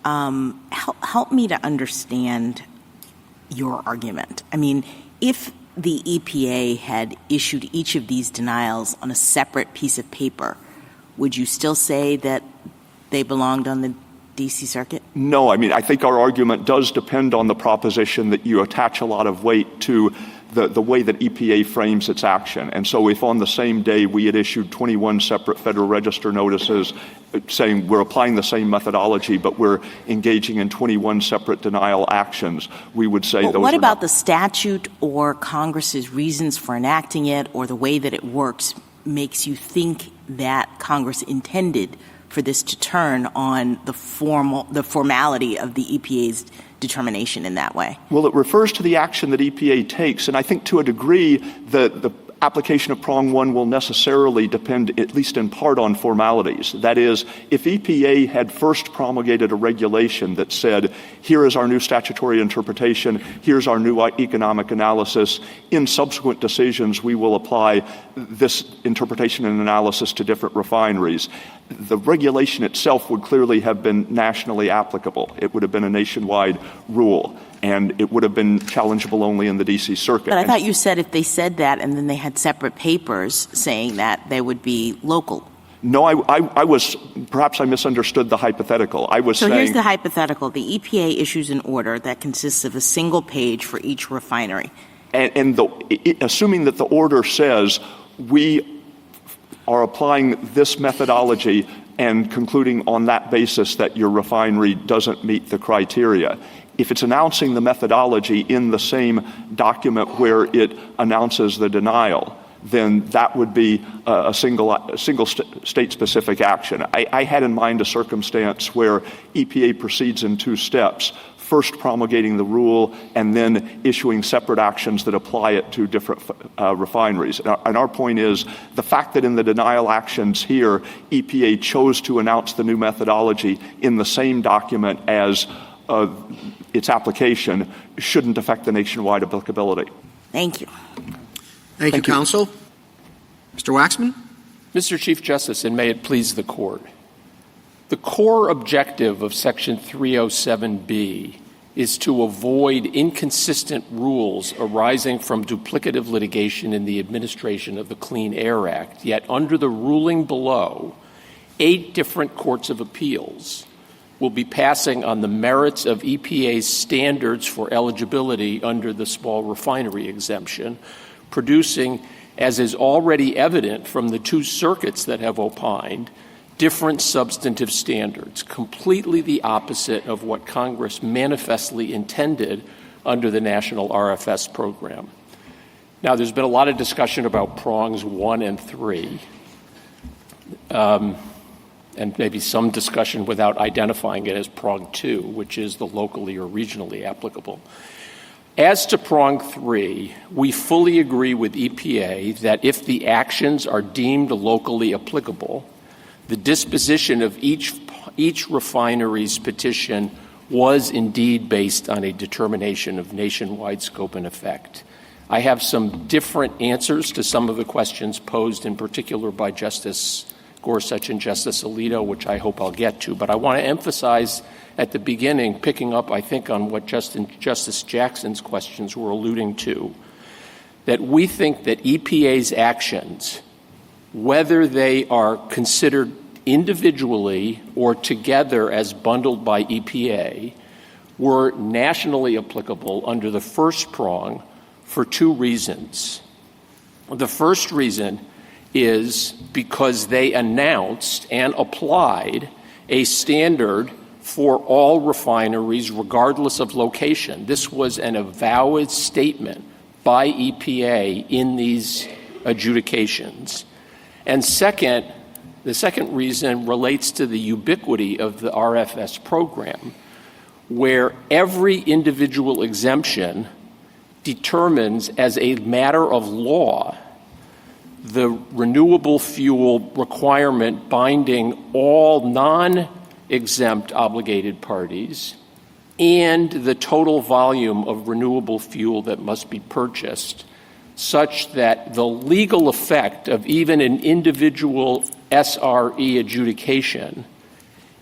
Speaker 6: help me to understand your argument. I mean, if the EPA had issued each of these denials on a separate piece of paper, would you still say that they belonged on the D.C. Circuit?
Speaker 3: No. I mean, I think our argument does depend on the proposition that you attach a lot of weight to the way that EPA frames its action. And so if on the same day we had issued 21 separate Federal Register notices saying we're applying the same methodology, but we're engaging in 21 separate denial actions, we would say those
Speaker 6: what
Speaker 3: are
Speaker 6: about
Speaker 3: not.
Speaker 6: the statute or Congress's reasons for enacting it or the way that it works makes you think that Congress intended for this to turn on the formality of the EPA's determination in that way?
Speaker 3: Well, it refers to the action that EPA takes, and I think to a degree the application of prong 1 will necessarily depend, at least in part, on formalities. That is, if EPA had first promulgated a regulation that said, here is our new statutory interpretation, here's our new economic analysis, in subsequent decisions we will apply this interpretation and analysis to different refineries, the regulation itself would clearly have been nationally applicable. It would have been a nationwide rule, and it would have been challengeable only in the D.C. Circuit.
Speaker 6: But I thought you said if they said that and then they had separate papers saying that, they would be local.
Speaker 3: No, I was – perhaps I misunderstood the hypothetical. I was saying –
Speaker 6: So here's the hypothetical. The EPA issues an order that consists of a single page for each refinery.
Speaker 3: And assuming that the order says we are applying this methodology and concluding on that basis that your refinery doesn't meet the criteria, if it's announcing the methodology in the same document where it announces the denial, then that would be a single state-specific action. I had in mind a circumstance where EPA proceeds in 2 steps, first promulgating the rule and then issuing separate actions that apply it to different refineries. And our point is the fact that in the denial actions here, EPA chose to announce the new methodology in the same document as its application shouldn't affect the nationwide applicability.
Speaker 6: Thank you.
Speaker 2: Thank you, counsel. Mr. Waxman?
Speaker 12: Mr. Chief Justice, and may it please the Court, the core objective of Section 307B is to avoid inconsistent rules arising from duplicative litigation in the administration of the Clean Air Act. Yet under the ruling below, 8 different courts of appeals will be passing on the merits of EPA's standards for eligibility under the small refinery exemption, producing, as is already evident from the 2 circuits that have opined, different substantive standards, completely the opposite of what Congress manifestly intended under the national RFS program. Now, there's been a lot of discussion about prongs 1 and 3, and maybe some discussion without identifying it as prong 2, which is the locally or regionally applicable. As to prong 3, we fully agree with EPA that if the actions are deemed locally applicable, the disposition of each refinery's petition was indeed based on a determination of nationwide scope and effect. I have some different answers to some of the questions posed in particular by Justice Gorsuch and Justice Alito, which I hope I'll get to. But I want to emphasize at the beginning, picking up, I think, on what Justice Jackson's questions were alluding to, that we think that EPA's actions, whether they are considered individually or together as bundled by EPA, were nationally applicable under the first prong for 2 reasons. The first reason is because they announced and applied a standard for all refineries regardless of location. This was an avowed statement by EPA in these adjudications. And second, the second reason relates to the ubiquity of the RFS program, where every individual exemption determines as a matter of law the renewable fuel requirement binding all non-exempt obligated parties and the total volume of renewable fuel that must be purchased, such that the legal effect of even an individual SRE adjudication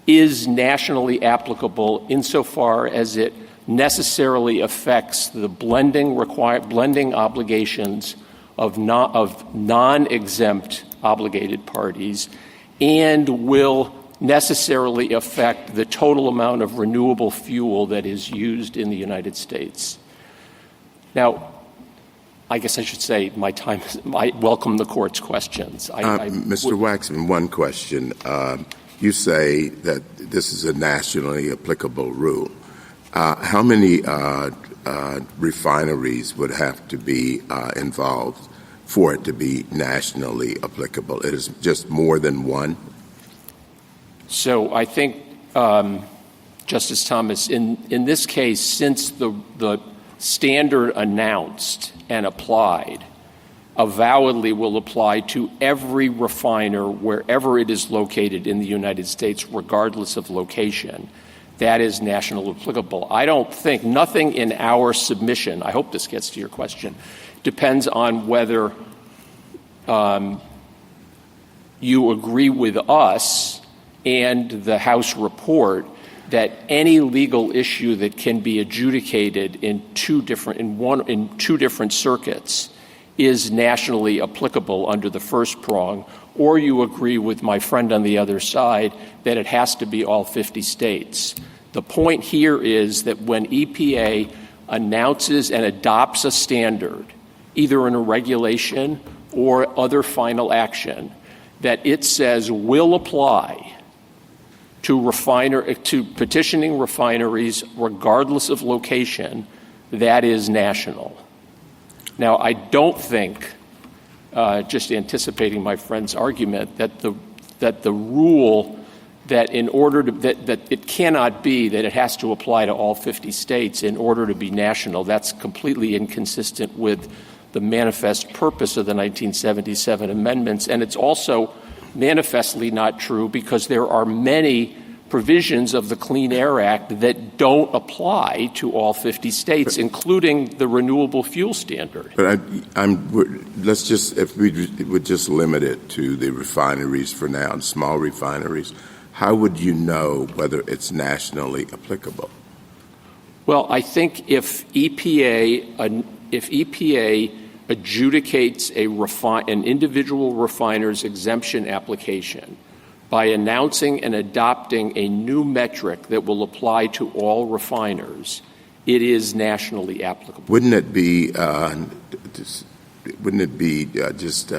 Speaker 12: is nationally applicable insofar as it necessarily affects the blending obligations of non-exempt obligated parties and will necessarily affect the total amount of renewable fuel that is used in the United States. Now, I guess I should say I welcome the Court's questions.
Speaker 4: Mr. Waxman, one question. You say that this is a nationally applicable rule. How many refineries would have to be involved for it to be nationally applicable? It is just more than one?
Speaker 12: So I think, Justice Thomas, in this case, since the standard announced and applied avowedly will apply to every refiner wherever it is located in the United States, regardless of location, that is national applicable. I don't think nothing in our submission, I hope this gets to your question, depends on whether you agree with us and the House report that any legal issue that can be adjudicated in two different circuits is nationally applicable under the first prong, or you agree with my friend on the other side that it has to be all 50 states. The point here is that when EPA announces and adopts a standard, either in a regulation or other final action, that it says will apply to petitioning refineries regardless of location, that is national. Now, I don't think, just anticipating my friend's argument, that the rule that that it cannot be that it has to apply to all 50 states in order to be national, that's completely inconsistent with the manifest purpose of the 1977 amendments. And it's also manifestly not true because there are many provisions of the Clean Air Act that don't apply to all 50 states, including the Renewable Fuel Standard.
Speaker 4: But let's just, if we would just limit it to the refineries for now, small refineries, how would you know whether it's nationally applicable?
Speaker 12: Well, I think if EPA adjudicates an individual refiner's exemption application by announcing and adopting a new metric that will apply to all refiners, it is nationally applicable.
Speaker 4: Wouldn't it be just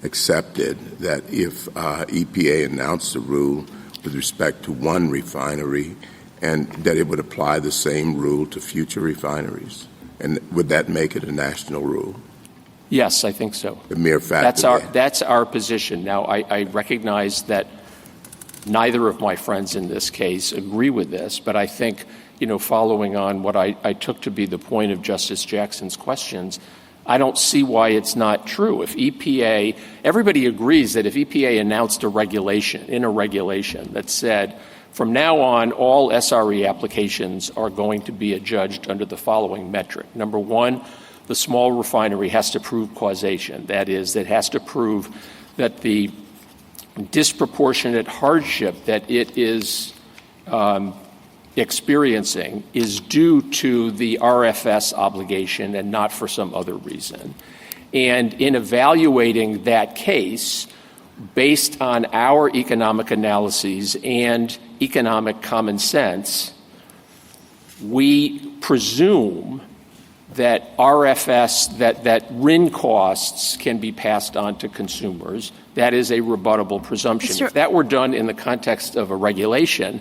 Speaker 4: accepted that if EPA announced a rule with respect to one refinery and that it would apply the same rule to future refineries? And would that make it a national rule?
Speaker 12: Yes, I think so.
Speaker 4: The mere fact
Speaker 12: that's our position. Now, I recognize that neither of my friends in this case agree with this, but I think, following on what I took to be the point of Justice Jackson's questions, I don't see why it's not true. If everybody agrees that if EPA announced a regulation that said, from now on, all SRE applications are going to be adjudged under the following metric. Number one, the small refinery has to prove causation. That is, it has to prove that the disproportionate hardship that it is experiencing is due to the RFS obligation and not for some other reason. And in evaluating that case, based on our economic analyses and economic common sense, we presume that RFS, that RIN costs can be passed on to consumers. That is a rebuttable presumption. If that were done in the context of a regulation,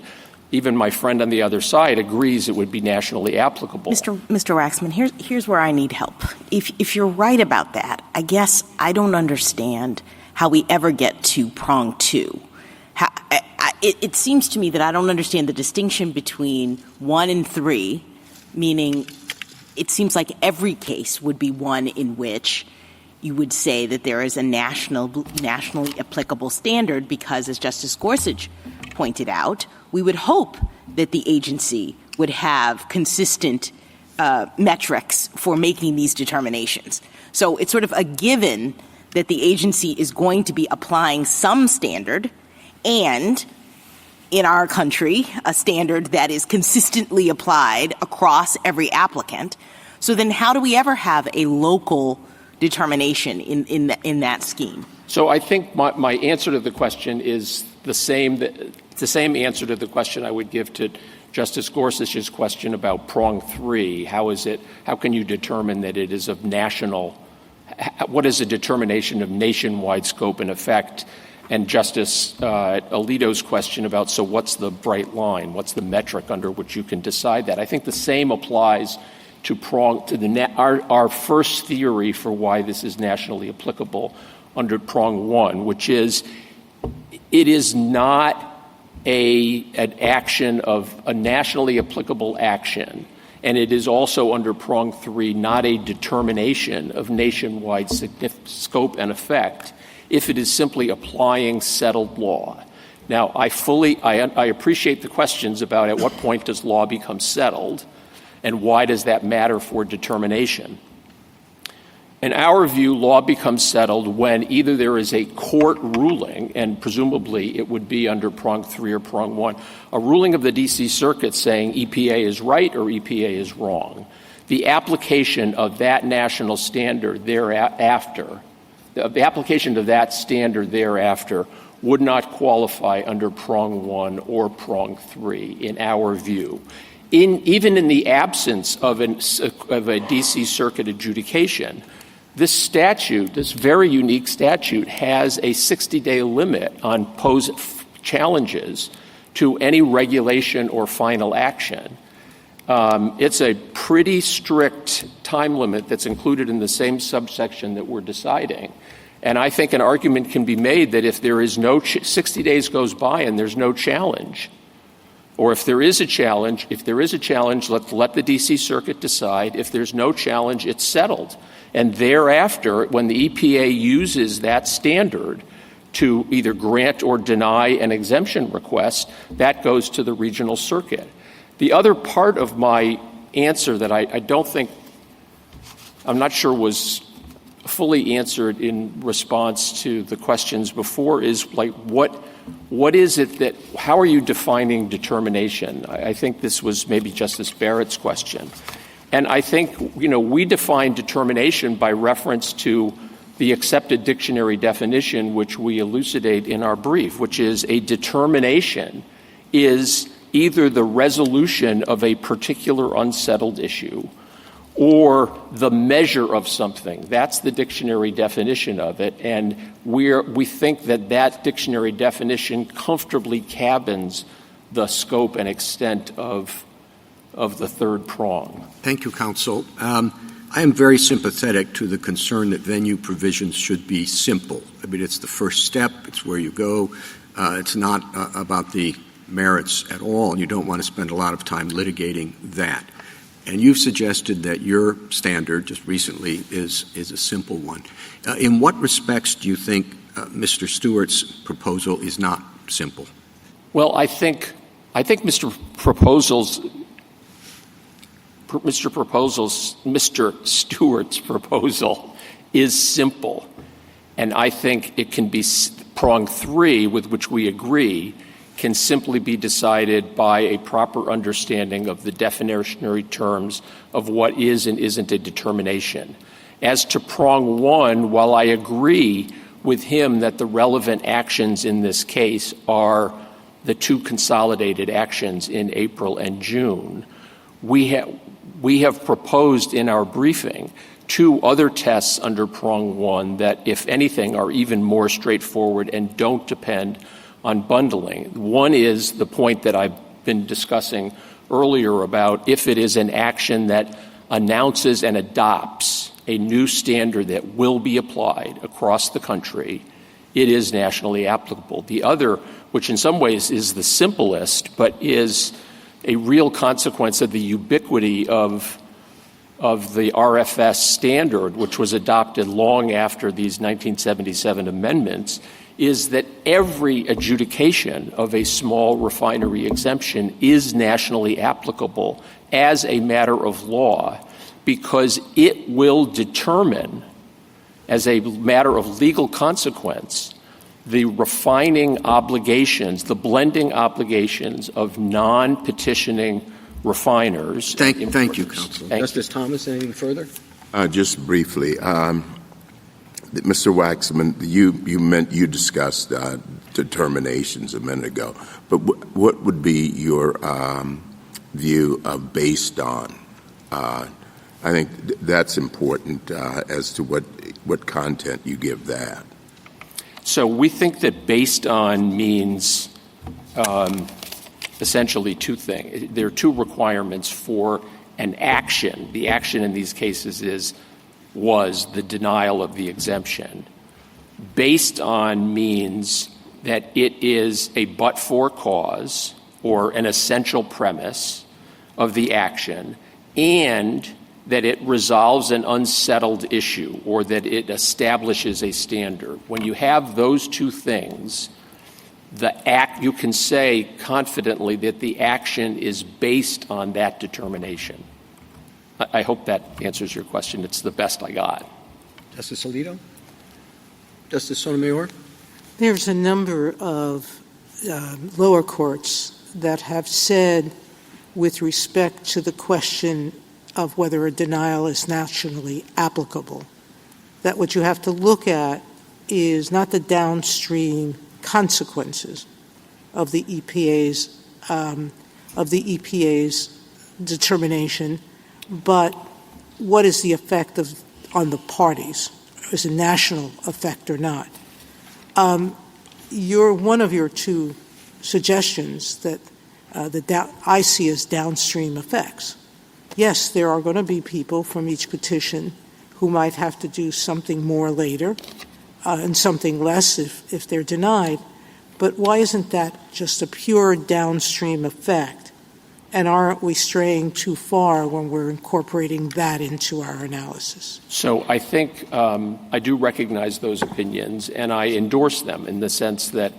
Speaker 12: even my friend on the other side agrees it would be nationally applicable.
Speaker 6: Mr. Waxman, here's where I need help. If you're right about that, I guess I don't understand how we ever get to prong two. It seems to me that I don't understand the distinction between 1 and 3, meaning it seems like every case would be one in which you would say that there is a nationally applicable standard because, as Justice Gorsuch pointed out, we would hope that the agency would have consistent metrics for making these determinations. So it's sort of a given that the agency is going to be applying some standard, and in our country, a standard that is consistently applied across every applicant. So then how do we ever have a local determination in that scheme?
Speaker 12: So I think my answer to the question is the same answer to the question I would give to Justice Gorsuch's question about prong 3. How can you determine that it is of national, what is a determination of nationwide scope and effect? And Justice Alito's question about, so what's the bright line? What's the metric under which you can decide that? I think the same applies to our first theory for why this is nationally applicable under prong 1, which is it is not an action of a nationally applicable action, and it is also under prong 3 not a determination of nationwide scope and effect if it is simply applying settled law. Now, I appreciate the questions about at what point does law become settled and why does that matter for determination. In our view, law becomes settled when either there is a court ruling, and presumably it would be under prong 3 or prong 1, a ruling of the D.C. Circuit saying EPA is right or EPA is wrong. The application of that national standard thereafter, would not qualify under prong 1 or prong 3 in our view. Even in the absence of a D.C. Circuit adjudication, this very unique statute, has a 60-day limit on challenges to any regulation or final action. It's a pretty strict time limit that's included in the same subsection that we're deciding. And I think an argument can be made that if there is 60 days goes by and there's no challenge, or if there is a challenge, let the D.C. Circuit decide. If there's no challenge, it's settled. And thereafter, when the EPA uses that standard to either grant or deny an exemption request, that goes to the regional circuit. The other part of my answer that I'm not sure was fully answered in response to the questions before is what is it how are you defining determination? I think this was maybe Justice Barrett's question. And I think, we define determination by reference to the accepted dictionary definition, which we elucidate in our brief, which is a determination is either the resolution of a particular unsettled issue or the measure of something. That's the dictionary definition of it. And we think that dictionary definition comfortably cabins the scope and extent of the third prong.
Speaker 2: Thank you, counsel. I am very sympathetic to the concern that venue provisions should be simple. I mean, it's the first step. It's where you go. It's not about the merits at all, and you don't want to spend a lot of time litigating that. And you've suggested that your standard just recently is a simple one. In what respects do you think Mr. Stewart's proposal is not simple?
Speaker 12: Well, I think Mr. Stewart's proposal is simple. And I think it can be prong 3, with which we agree, can simply be decided by a proper understanding of the definitionary terms of what is and isn't a determination. As to prong 1, while I agree with him that the relevant actions in this case are the two consolidated actions in April and June, we have proposed in our briefing 2 other tests under prong 1 that, if anything, are even more straightforward and don't depend on bundling. One is the point that I've been discussing earlier about if it is an action that announces and adopts a new standard that will be applied across the country, it is nationally applicable. The other, which in some ways is the simplest, but is a real consequence of the ubiquity of of the RFS standard, which was adopted long after these 1977 amendments, is that every adjudication of a small refinery exemption is nationally applicable as a matter of law, because it will determine, as a matter of legal consequence, the refining obligations, the blending obligations of non-petitioning refiners.
Speaker 2: Thank you, counsel. Justice Thomas, anything further?
Speaker 4: Just briefly, Mr. Waxman, you discussed determinations a minute ago, but what would be your view of based on? I think that's important as to what content you give that.
Speaker 12: So we think that based on means essentially two things. There are two requirements for an action. The action in these cases was the denial of the exemption. Based on means that it is a but-for cause or an essential premise of the action, and that it resolves an unsettled issue or that it establishes a standard. When you have those two things, you can say confidently that the action is based on that determination. I hope that answers your question. It's the best I got.
Speaker 2: Justice Alito? Justice Sotomayor?
Speaker 10: There's a number of lower courts that have said, with respect to the question of whether a denial is nationally applicable, that what you have to look at is not the downstream consequences of the EPA's determination, but what is the effect on the parties? Is it a national effect or not? One of your two suggestions that I see as downstream effects. Yes, there are going to be people from each petition who might have to do something more later and something less if they're denied. But why isn't that just a pure downstream effect? And aren't we straying too far when we're incorporating that into our analysis?
Speaker 12: So I think I do recognize those opinions, and I endorse them in the sense that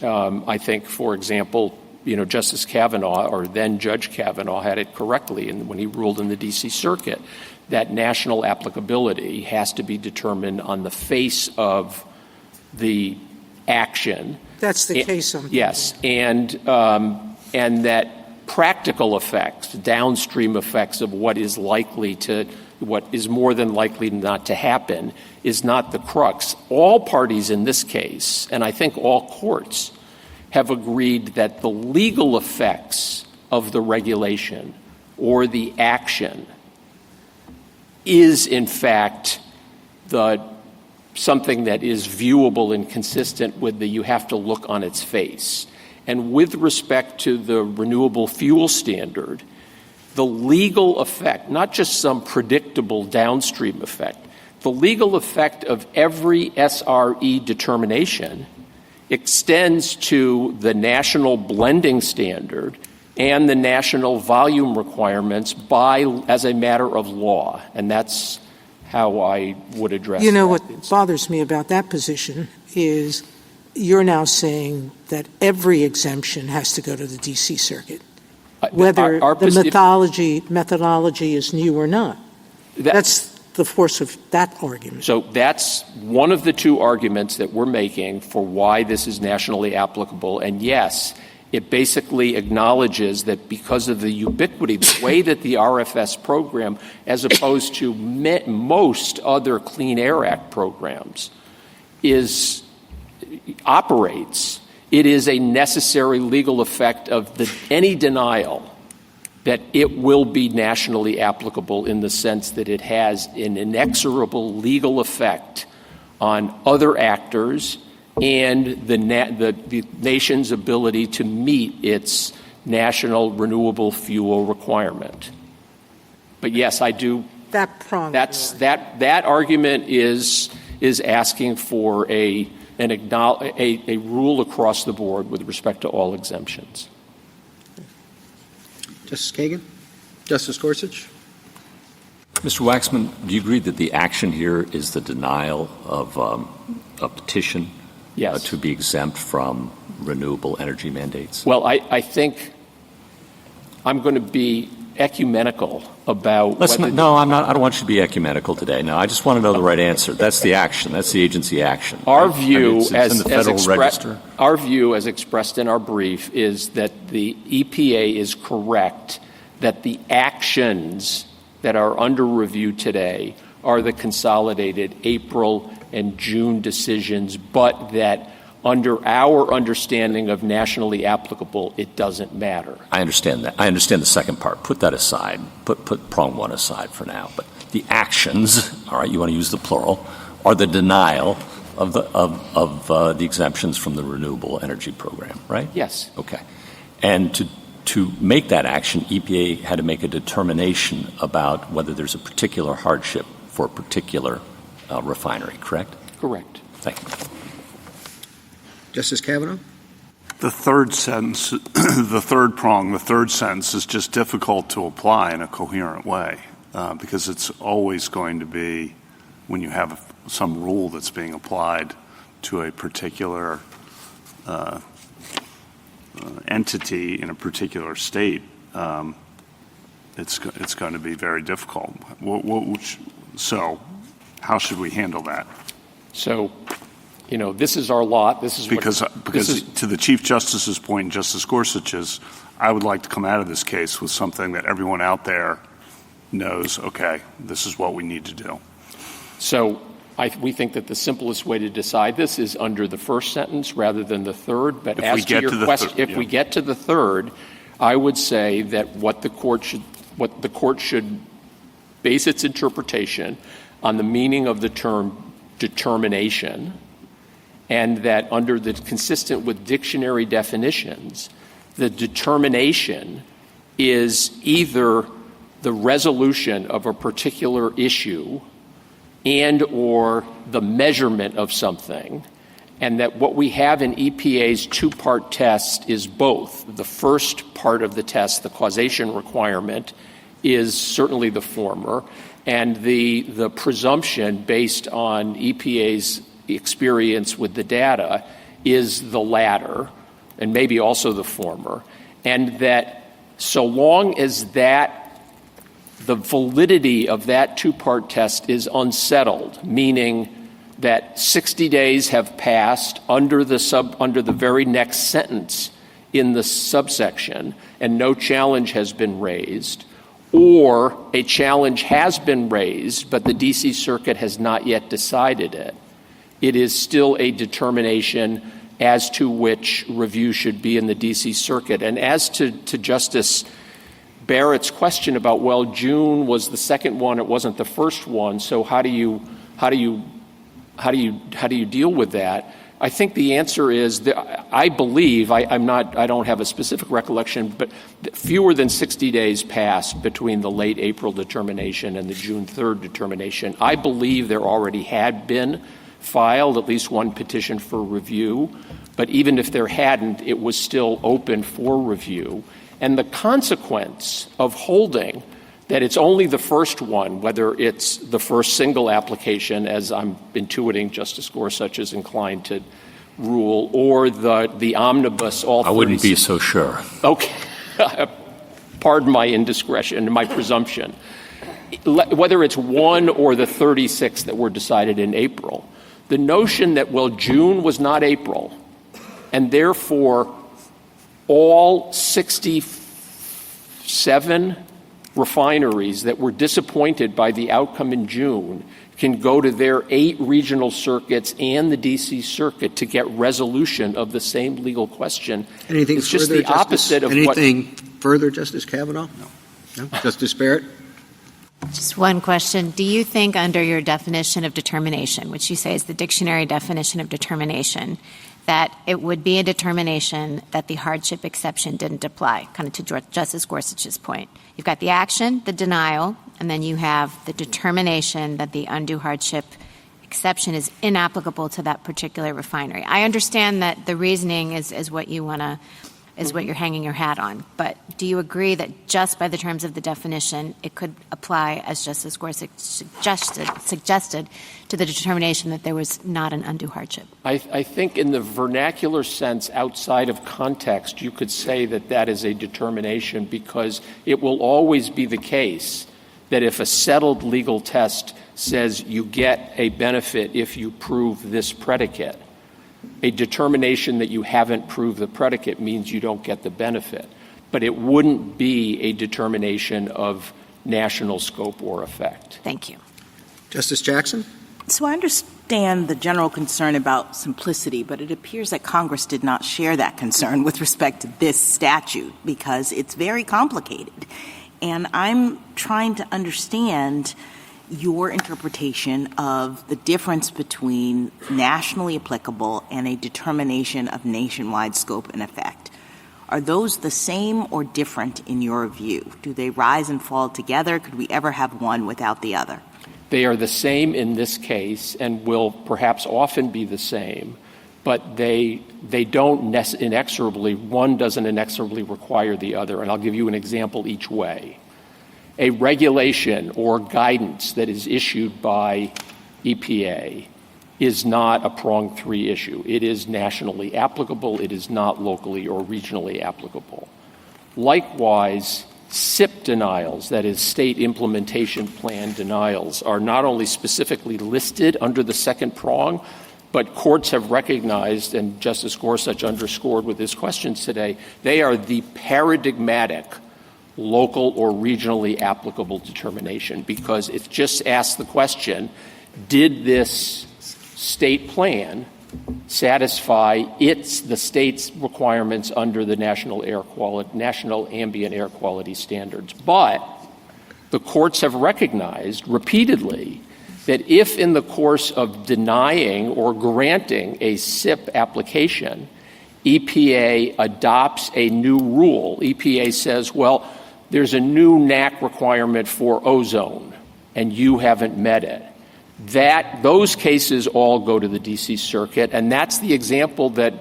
Speaker 12: I think, for example, Justice Kavanaugh, or then Judge Kavanaugh, had it correctly when he ruled in the D.C. Circuit that national applicability has to be determined on the face of the action.
Speaker 10: That's the case.
Speaker 12: Yes, and that practical effects, downstream effects of what is more than likely not to happen, is not the crux. All parties in this case, and I think all courts, have agreed that the legal effects of the regulation or the action is, in fact, something that is viewable and consistent with you have to look on its face. And with respect to the Renewable Fuel Standard, the legal effect, not just some predictable downstream effect, the legal effect of every SRE determination extends to the national blending standard and the national volume requirements as a matter of law. And that's how I would address that.
Speaker 10: What bothers me about that position is you're now saying that every exemption has to go to the D.C. Circuit, whether the methodology is new or not. That's the force of that argument.
Speaker 12: So that's one of the two arguments that we're making for why this is nationally applicable. And yes, it basically acknowledges that because of the ubiquity, the way that the RFS program, as opposed to most other Clean Air Act programs, operates, it is a necessary legal effect of any denial that it will be nationally applicable in the sense that it has an inexorable legal effect on other actors and the nation's ability to meet its national renewable fuel requirement. But yes, I do. That argument is asking for a rule across the board with respect to all exemptions.
Speaker 2: Justice Kagan? Justice Gorsuch?
Speaker 5: Mr. Waxman, do you agree that the action here is the denial of a petition to be exempt from renewable energy mandates?
Speaker 12: Well, I think I'm going to be ecumenical about
Speaker 5: No, I'm not. I don't want you to be ecumenical today. No, I just want to know the right answer. That's the action. That's the agency action.
Speaker 12: Our view,
Speaker 5: it's in the Federal Register.
Speaker 12: Our view, as expressed in our brief, is that the EPA is correct that the actions that are under review today are the consolidated April and June decisions, but that under our understanding of nationally applicable, it doesn't matter.
Speaker 5: I understand that. I understand the second part. Put that aside. Put prong one aside for now. But the actions, all right, you want to use the plural, are the denial of the exemptions from the renewable energy program, right?
Speaker 12: Yes.
Speaker 5: Okay. And to make that action, EPA had to make a determination about whether there's a particular hardship for a particular refinery, correct?
Speaker 12: Correct.
Speaker 5: Thank you.
Speaker 2: Justice Kavanaugh?
Speaker 11: The third sentence, the third prong, the third sentence is just difficult to apply in a coherent way because it's always going to be when you have some rule that's being applied to a particular entity in a particular state, it's going to be very difficult. So how should we handle that?
Speaker 12: So, this is our lot. This is
Speaker 11: because to the Chief Justice's point and Justice Gorsuch's, I would like to come out of this case with something that everyone out there knows, okay, this is what we need to do.
Speaker 12: So we think that the simplest way to decide this is under the first sentence rather than the third. But as to your question, if we get to the third, I would say that what the court should base its interpretation on the meaning of the term determination, and that under the consistent with dictionary definitions, the determination is either the resolution of a particular issue and or the measurement of something, and that what we have in EPA's two-part test is both. The first part of the test, the causation requirement, is certainly the former, and the presumption based on EPA's experience with the data is the latter, and maybe also the former, and that so long as the validity of that two-part test is unsettled, meaning that 60 days have passed under the very next sentence in the subsection and no challenge has been raised, or a challenge has been raised but the D.C. Circuit has not yet decided it, it is still a determination as to which review should be in the D.C. Circuit. And as to Justice Barrett's question about, well, June was the second one, it wasn't the first one, so how do you deal with that? I think the answer is that I believe I don't have a specific recollection, but fewer than 60 days passed between the late April determination and the June 3rd determination. I believe there already had been filed at least one petition for review, but even if there hadn't, it was still open for review. And the consequence of holding that it's only the first one, whether it's the first single application, as I'm intuiting Justice Gorsuch is inclined to rule, or the omnibus, all 36.
Speaker 5: I wouldn't be so sure.
Speaker 12: Okay. Pardon my indiscretion, my presumption. Whether it's one or the 36 that were decided in April, the notion that, well, June was not April, and therefore all 67 refineries that were disappointed by the outcome in June can go to their 8 regional circuits and the D.C. Circuit to get resolution of the same legal question.
Speaker 2: Anything
Speaker 12: it's
Speaker 2: further,
Speaker 12: just the
Speaker 2: Justice?
Speaker 12: opposite of
Speaker 2: Anything further, Justice Kavanaugh? No. Justice Barrett?
Speaker 8: Just one question. Do you think under your definition of determination, which you say is the dictionary definition of determination, that it would be a determination that the hardship exception didn't apply, kind of to Justice Gorsuch's point? You've got the action, the denial, and then you have the determination that the undue hardship exception is inapplicable to that particular refinery. I understand that the reasoning is what you want to is what you're hanging your hat on. But do you agree that just by the terms of the definition, it could apply, as Justice Gorsuch suggested, to the determination that there was not an undue hardship?
Speaker 12: I think in the vernacular sense, outside of context, you could say that that is a determination because it will always be the case that if a settled legal test says you get a benefit if you prove this predicate, a determination that you haven't proved the predicate means you don't get the benefit. But it wouldn't be a determination of national scope or effect.
Speaker 8: Thank you.
Speaker 2: Justice Jackson?
Speaker 6: So I understand the general concern about simplicity, but it appears that Congress did not share that concern with respect to this statute because it's very complicated. And I'm trying to understand your interpretation of the difference between nationally applicable and a determination of nationwide scope and effect. Are those the same or different in your view? Do they rise and fall together? Could we ever have one without the other?
Speaker 12: They are the same in this case and will perhaps often be the same, but they don't inexorably, one doesn't inexorably require the other. And I'll give you an example each way. A regulation or guidance that is issued by EPA is not a prong 3 issue. It is nationally applicable. It is not locally or regionally applicable. Likewise, SIP denials, that is state implementation plan denials, are not only specifically listed under the second prong, but courts have recognized, and Justice Gorsuch underscored with his questions today, they are the paradigmatic local or regionally applicable determination because it just asks the question, did this state plan satisfy the state's requirements under the national ambient air quality standards? But the courts have recognized repeatedly that if in the course of denying or granting a SIP application, EPA adopts a new rule, EPA says, well, there's a new NAC requirement for ozone, and you haven't met it. Those cases all go to the D.C. Circuit, and that's the example that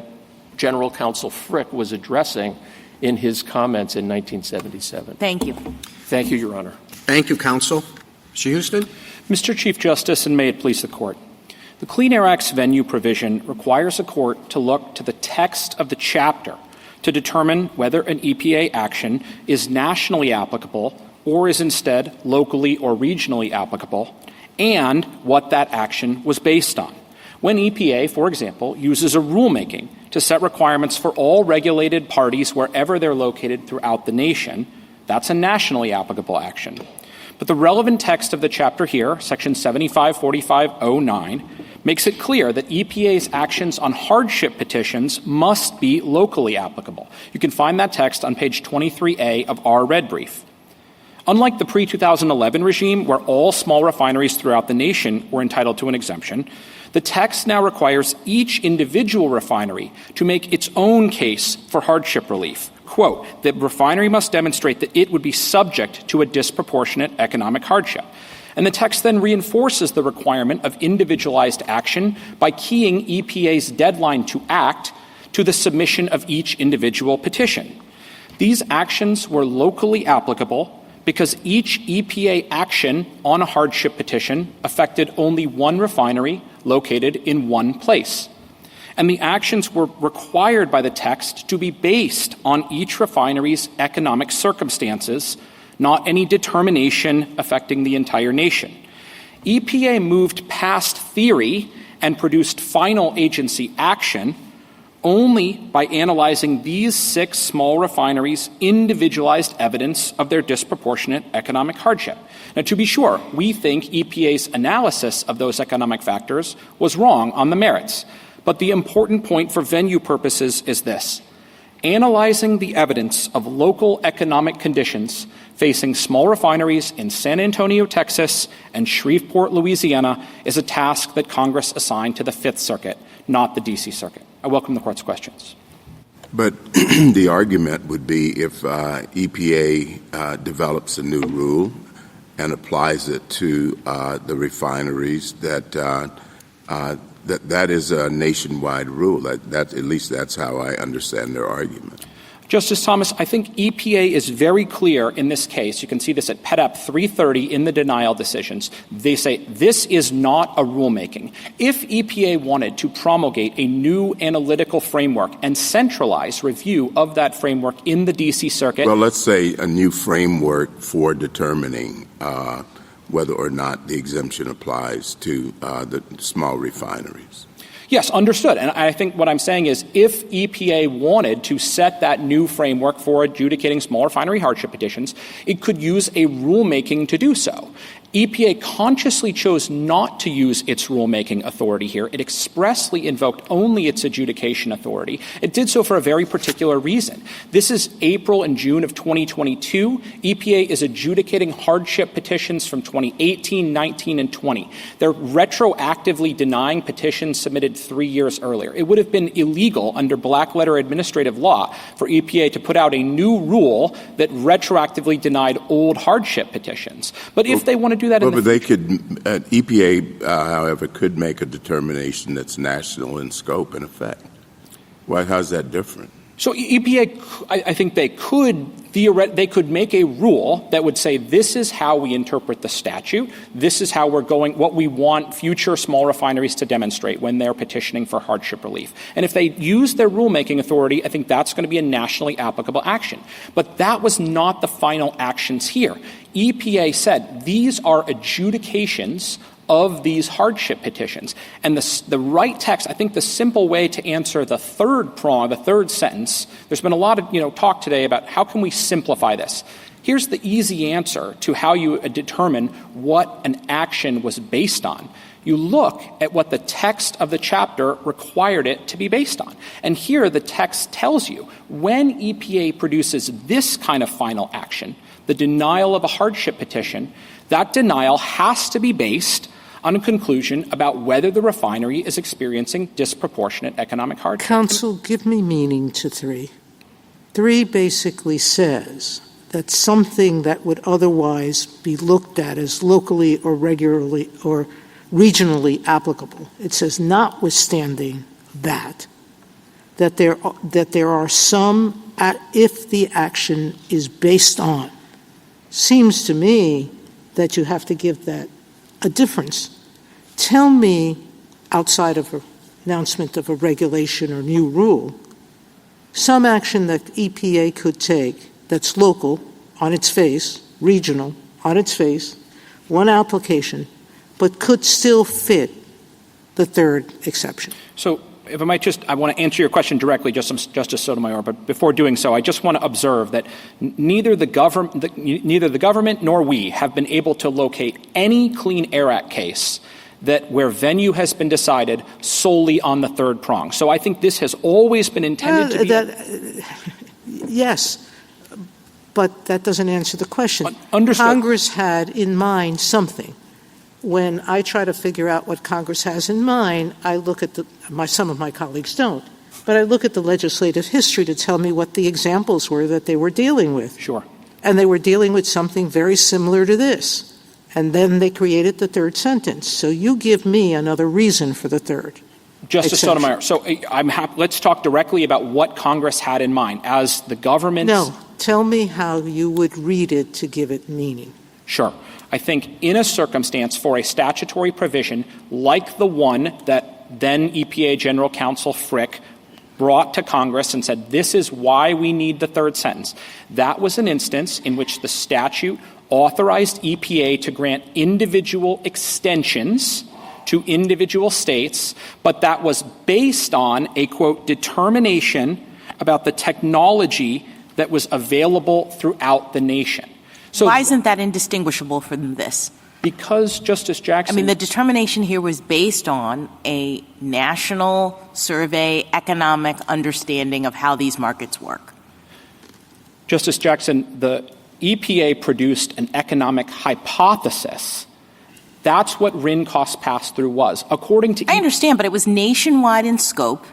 Speaker 12: General Counsel Frick was addressing in his comments in 1977.
Speaker 6: Thank you.
Speaker 12: Thank you, Your Honor.
Speaker 2: Thank you, counsel. Mr. Houston?
Speaker 13: Mr. Chief Justice, and may it please the Court. The Clean Air Act's venue provision requires a court to look to the text of the chapter to determine whether an EPA action is nationally applicable or is instead locally or regionally applicable, and what that action was based on. When EPA, for example, uses a rulemaking to set requirements for all regulated parties wherever they're located throughout the nation, that's a nationally applicable action. But the relevant text of the chapter here, Section 754509, makes it clear that EPA's actions on hardship petitions must be locally applicable. You can find that text on page 23A of our red brief. Unlike the pre-2011 regime, where all small refineries throughout the nation were entitled to an exemption, the text now requires each individual refinery to make its own case for hardship relief. Quote, the refinery must demonstrate that it would be subject to a disproportionate economic hardship. And the text then reinforces the requirement of individualized action by keying EPA's deadline to act to the submission of each individual petition. These actions were locally applicable because each EPA action on a hardship petition affected only one refinery located in one place. And the actions were required by the text to be based on each refinery's economic circumstances, not any determination affecting the entire nation. EPA moved past theory and produced final agency action only by analyzing these 6 small refineries' individualized evidence of their disproportionate economic hardship. Now, to be sure, we think EPA's analysis of those economic factors was wrong on the merits. But the important point for venue purposes is this. Analyzing the evidence of local economic conditions facing small refineries in San Antonio, Texas, and Shreveport, Louisiana, is a task that Congress assigned to the Fifth Circuit, not the D.C. Circuit. I welcome the Court's questions.
Speaker 4: But the argument would be if EPA develops a new rule and applies it to the refineries, that is a nationwide rule. That at least that's how I understand their argument.
Speaker 13: Justice Thomas, I think EPA is very clear in this case. You can see this at PEDAP 330 in the denial decisions. They say this is not a rulemaking. If EPA wanted to promulgate a new analytical framework and centralize review of that framework in the D.C. Circuit.
Speaker 4: Well, let's say a new framework for determining whether or not the exemption applies to the small refineries.
Speaker 13: Yes, understood. And I think what I'm saying is if EPA wanted to set that new framework for adjudicating small refinery hardship petitions, it could use a rulemaking to do so. EPA consciously chose not to use its rulemaking authority here. It expressly invoked only its adjudication authority. It did so for a very particular reason. This is April and June of 2022. EPA is adjudicating hardship petitions from 2018, 19, and 20. They're retroactively denying petitions submitted 3 years earlier. It would have been illegal under black-letter administrative law for EPA to put out a new rule that retroactively denied old hardship petitions. But if they want to do that in the future,
Speaker 4: EPA, however, could make a determination that's national in scope and effect. Why? How's that different?
Speaker 13: So EPA, I think they could make a rule that would say this is how we interpret the statute. This is how we're going, what we want future small refineries to demonstrate when they're petitioning for hardship relief. And if they use their rulemaking authority, I think that's going to be a nationally applicable action. But that was not the final actions here. EPA said these are adjudications of these hardship petitions. And the right text, I think the simple way to answer the third prong, the third sentence, there's been a lot of talk today about how can we simplify this. Here's the easy answer to how you determine what an action was based on. You look at what the text of the chapter required it to be based on. And here the text tells you when EPA produces this kind of final action, the denial of a hardship petition, that denial has to be based on a conclusion about whether the refinery is experiencing disproportionate economic hardship.
Speaker 10: Counsel, give me meaning to 3. 3 basically says that something that would otherwise be looked at as locally or regularly or regionally applicable. It says notwithstanding that there are some, if the action is based on, seems to me that you have to give that a difference. Tell me, outside of an announcement of a regulation or new rule, some action that EPA could take that's local on its face, regional on its face, one application, but could still fit the third exception.
Speaker 13: So if I might I want to answer your question directly, Justice Sotomayor, but before doing so, I just want to observe that neither the government nor we have been able to locate any Clean Air Act case where venue has been decided solely on the third prong. So I think this has always been intended to be...
Speaker 10: Yes, but that doesn't answer the question.
Speaker 13: Understood.
Speaker 10: Congress had in mind something. When I try to figure out what Congress has in mind, I look at some of my colleagues don't, but I look at the legislative history to tell me what the examples were that they were dealing with.
Speaker 13: Sure.
Speaker 10: And they were dealing with something very similar to this. And then they created the third sentence. So you give me another reason for the third.
Speaker 13: Justice Sotomayor, so let's talk directly about what Congress had in mind as the government.
Speaker 10: No, tell me how you would read it to give it meaning.
Speaker 13: Sure. I think in a circumstance for a statutory provision like the one that then EPA General Counsel Frick brought to Congress and said, this is why we need the third sentence, that was an instance in which the statute authorized EPA to grant individual extensions to individual states, but that was based on a, quote, determination about the technology that was available throughout the nation. So
Speaker 6: why isn't that indistinguishable from this?
Speaker 13: Because, Justice Jackson...
Speaker 6: I mean, the determination here was based on a national survey economic understanding of how these markets work.
Speaker 13: Justice Jackson, the EPA produced an economic hypothesis. That's what RIN cost pass-through was. According to...
Speaker 6: I understand, but it was nationwide in scope.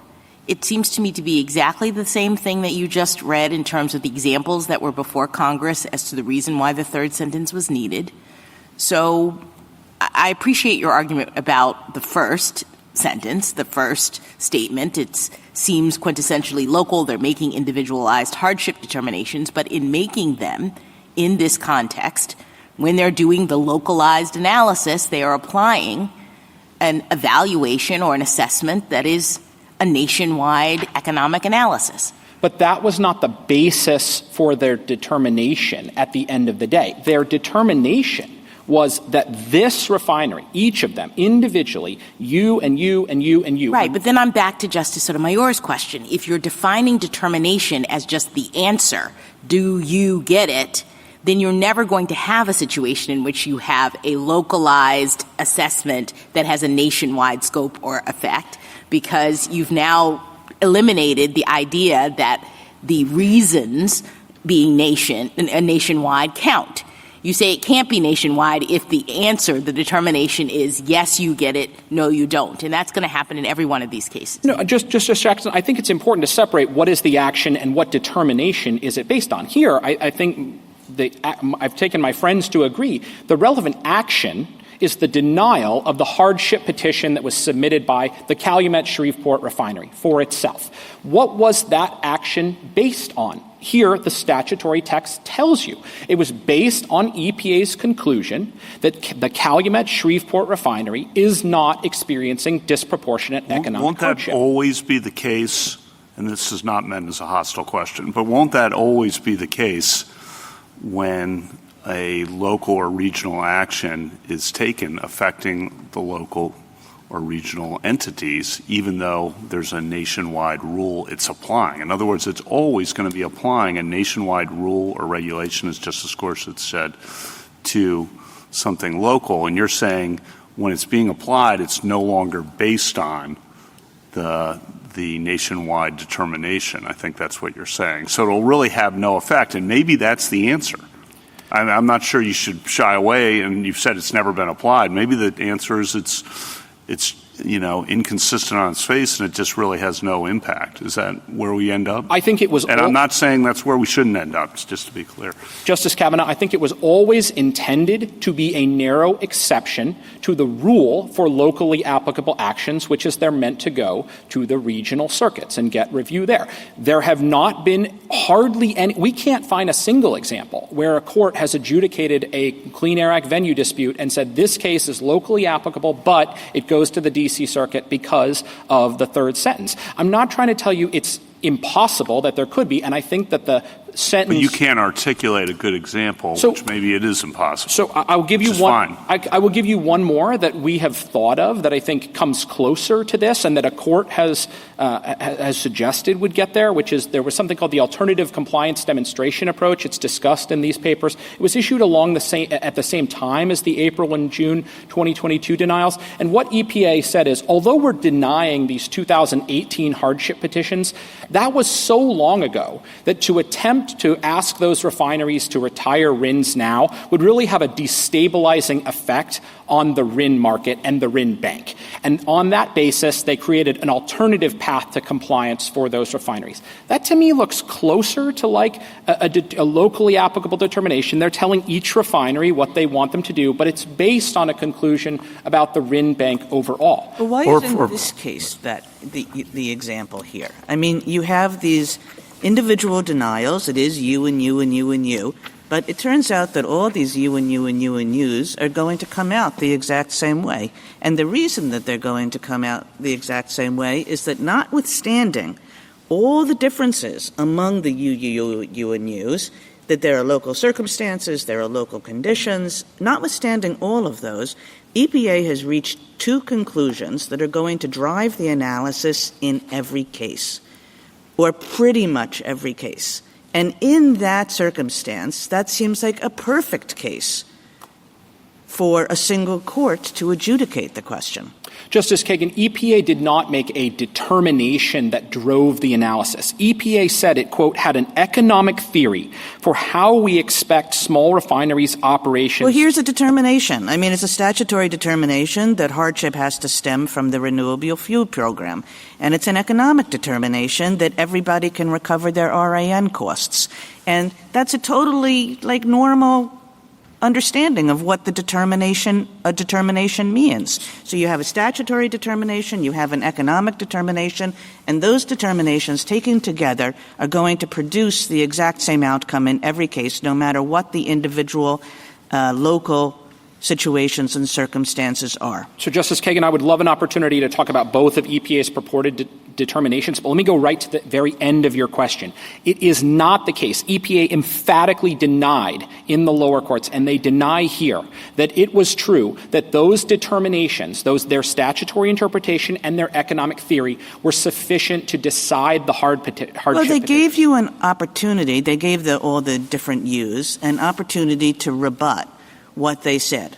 Speaker 6: It seems to me to be exactly the same thing that you just read in terms of the examples that were before Congress as to the reason why the third sentence was needed. So I appreciate your argument about the first, sentence, the first statement. It seems quintessentially local. They're making individualized hardship determinations, but in making them in this context, when they're doing the localized analysis, they are applying an evaluation or an assessment that is a nationwide economic analysis.
Speaker 13: But that was not the basis for their determination at the end of the day. Their determination was that this refinery, each of them individually, you and you and you and you.
Speaker 6: Right, but then I'm back to Justice Sotomayor's question. If you're defining determination as just the answer, do you get it, then you're never going to have a situation in which you have a localized assessment that has a nationwide scope or effect, because you've now eliminated the idea that the reasons being nationwide count. You say it can't be nationwide if the answer, the determination is yes, you get it, no, you don't. And that's going to happen in every one of these cases.
Speaker 13: No, Justice Jackson, I think it's important to separate what is the action and what determination is it based on. Here, I think I've taken my friends to agree the relevant action is the denial of the hardship petition that was submitted by the Calumet Shreveport Refinery for itself. What was that action based on? Here, the statutory text tells you. It was based on EPA's conclusion that the Calumet Shreveport Refinery is not experiencing disproportionate economic hardship.
Speaker 11: Won't that always be the case? And this is not meant as a hostile question, but won't that always be the case when a local or regional action is taken affecting the local or regional entities, even though there's a nationwide rule it's applying? In other words, it's always going to be applying a nationwide rule or regulation, as Justice Gorsuch said, to something local. And you're saying when it's being applied, it's no longer based on the nationwide determination. I think that's what you're saying. So it'll really have no effect, and maybe that's the answer. I'm not sure you should shy away, and you've said it's never been applied. Maybe the answer is it's inconsistent on its face, and it just really has no impact. Is that where we end up?
Speaker 13: I think it was.
Speaker 11: And I'm not saying that's where we shouldn't end up, just to be clear.
Speaker 13: Justice Kavanaugh, I think it was always intended to be a narrow exception to the rule for locally applicable actions, which is they're meant to go to the regional circuits and get review there. There have not been hardly any — we can't find a single example where a court has adjudicated a Clean Air Act venue dispute and said this case is locally applicable, but it goes to the D.C. Circuit because of the third sentence. I'm not trying to tell you it's impossible that there could be, and I think that the sentence —
Speaker 11: But you can't articulate a good example, which maybe it is impossible.
Speaker 13: So I'll give you one. I will give you one more that we have thought of that I think comes closer to this, and that a court has suggested would get there, which is there was something called the alternative compliance demonstration approach. It's discussed in these papers. It was issued at the same time as the April and June 2022 denials. And what EPA said is, although we're denying these 2018 hardship petitions, that was so long ago that to attempt to ask those refineries to retire RINs now would really have a destabilizing effect on the RIN market and the RIN bank. And on that basis, they created an alternative path to compliance for those refineries. That to me looks closer to like a locally applicable determination. They're telling each refinery what they want them to do, but it's based on a conclusion about the RIN bank overall.
Speaker 7: But why isn't this case that the example here? I mean, you have these individual denials. It is you and you and you and you. But it turns out that all these you and you and you and yous are going to come out the exact same way. And the reason that they're going to come out the exact same way is that notwithstanding all the differences among the you and yous, that there are local circumstances, there are local conditions, notwithstanding all of those, EPA has reached two conclusions that are going to drive the analysis in every case, or pretty much every case. And in that circumstance, that seems like a perfect case for a single court to adjudicate the question.
Speaker 13: Justice Kagan, EPA did not make a determination that drove the analysis. EPA said it, quote, had an economic theory for how we expect small refineries' operations.
Speaker 7: Well, here's a determination. I mean, it's a statutory determination that hardship has to stem from the Renewable Fuel Program. And it's an economic determination that everybody can recover their RAN costs. And that's a totally, normal understanding of what a determination means. So you have a statutory determination, you have an economic determination, and those determinations taken together are going to produce the exact same outcome in every case, no matter what the individual local situations and circumstances are.
Speaker 13: So, Justice Kagan, I would love an opportunity to talk about both of EPA's purported determinations, but let me go right to the very end of your question. It is not the case. EPA emphatically denied in the lower courts, and they deny here, that it was true that those determinations, their statutory interpretation and their economic theory, were sufficient to decide the hardship.
Speaker 7: Well, they gave you an opportunity. They gave all the different views an opportunity to rebut what they said.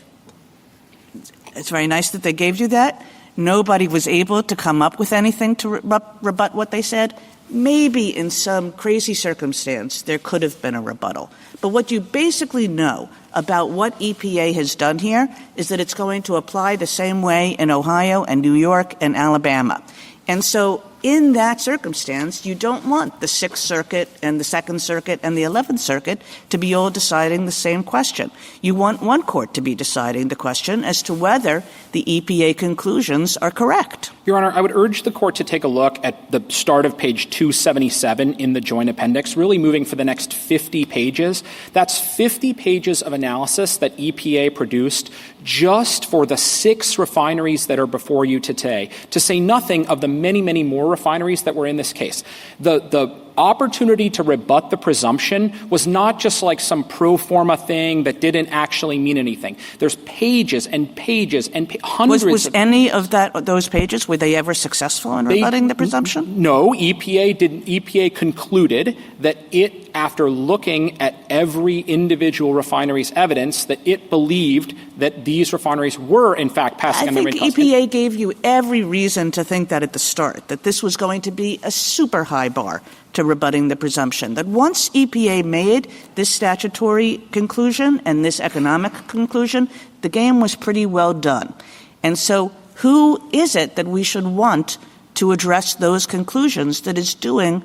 Speaker 7: It's very nice that they gave you that. Nobody was able to come up with anything to rebut what they said. Maybe in some crazy circumstance there could have been a rebuttal. But what you basically know about what EPA has done here is that it's going to apply the same way in Ohio and New York and Alabama. And so in that circumstance, you don't want the Sixth Circuit and the Second Circuit and the 11th Circuit to be all deciding the same question. You want one court to be deciding the question as to whether the EPA conclusions are correct.
Speaker 13: Your Honor, I would urge the court to take a look at the start of page 277 in the joint appendix, really moving for the next 50 pages. That's 50 pages of analysis that EPA produced just for the 6 refineries that are before you today, to say nothing of the many, many more refineries that were in this case. The opportunity to rebut the presumption was not just like some pro forma thing that didn't actually mean anything. There's pages and pages and hundreds.
Speaker 7: Was any of those pages, were they ever successful in rebutting the presumption?
Speaker 13: No, EPA didn't. EPA concluded that it, after looking at every individual refinery's evidence, that it believed that these refineries were, in fact, passing on their
Speaker 7: I think EPA gave you every reason to think that at the start, that this was going to be a super high bar to rebutting the presumption, that once EPA made this statutory conclusion and this economic conclusion, the game was pretty well done. And so who is it that we should want to address those conclusions that is doing,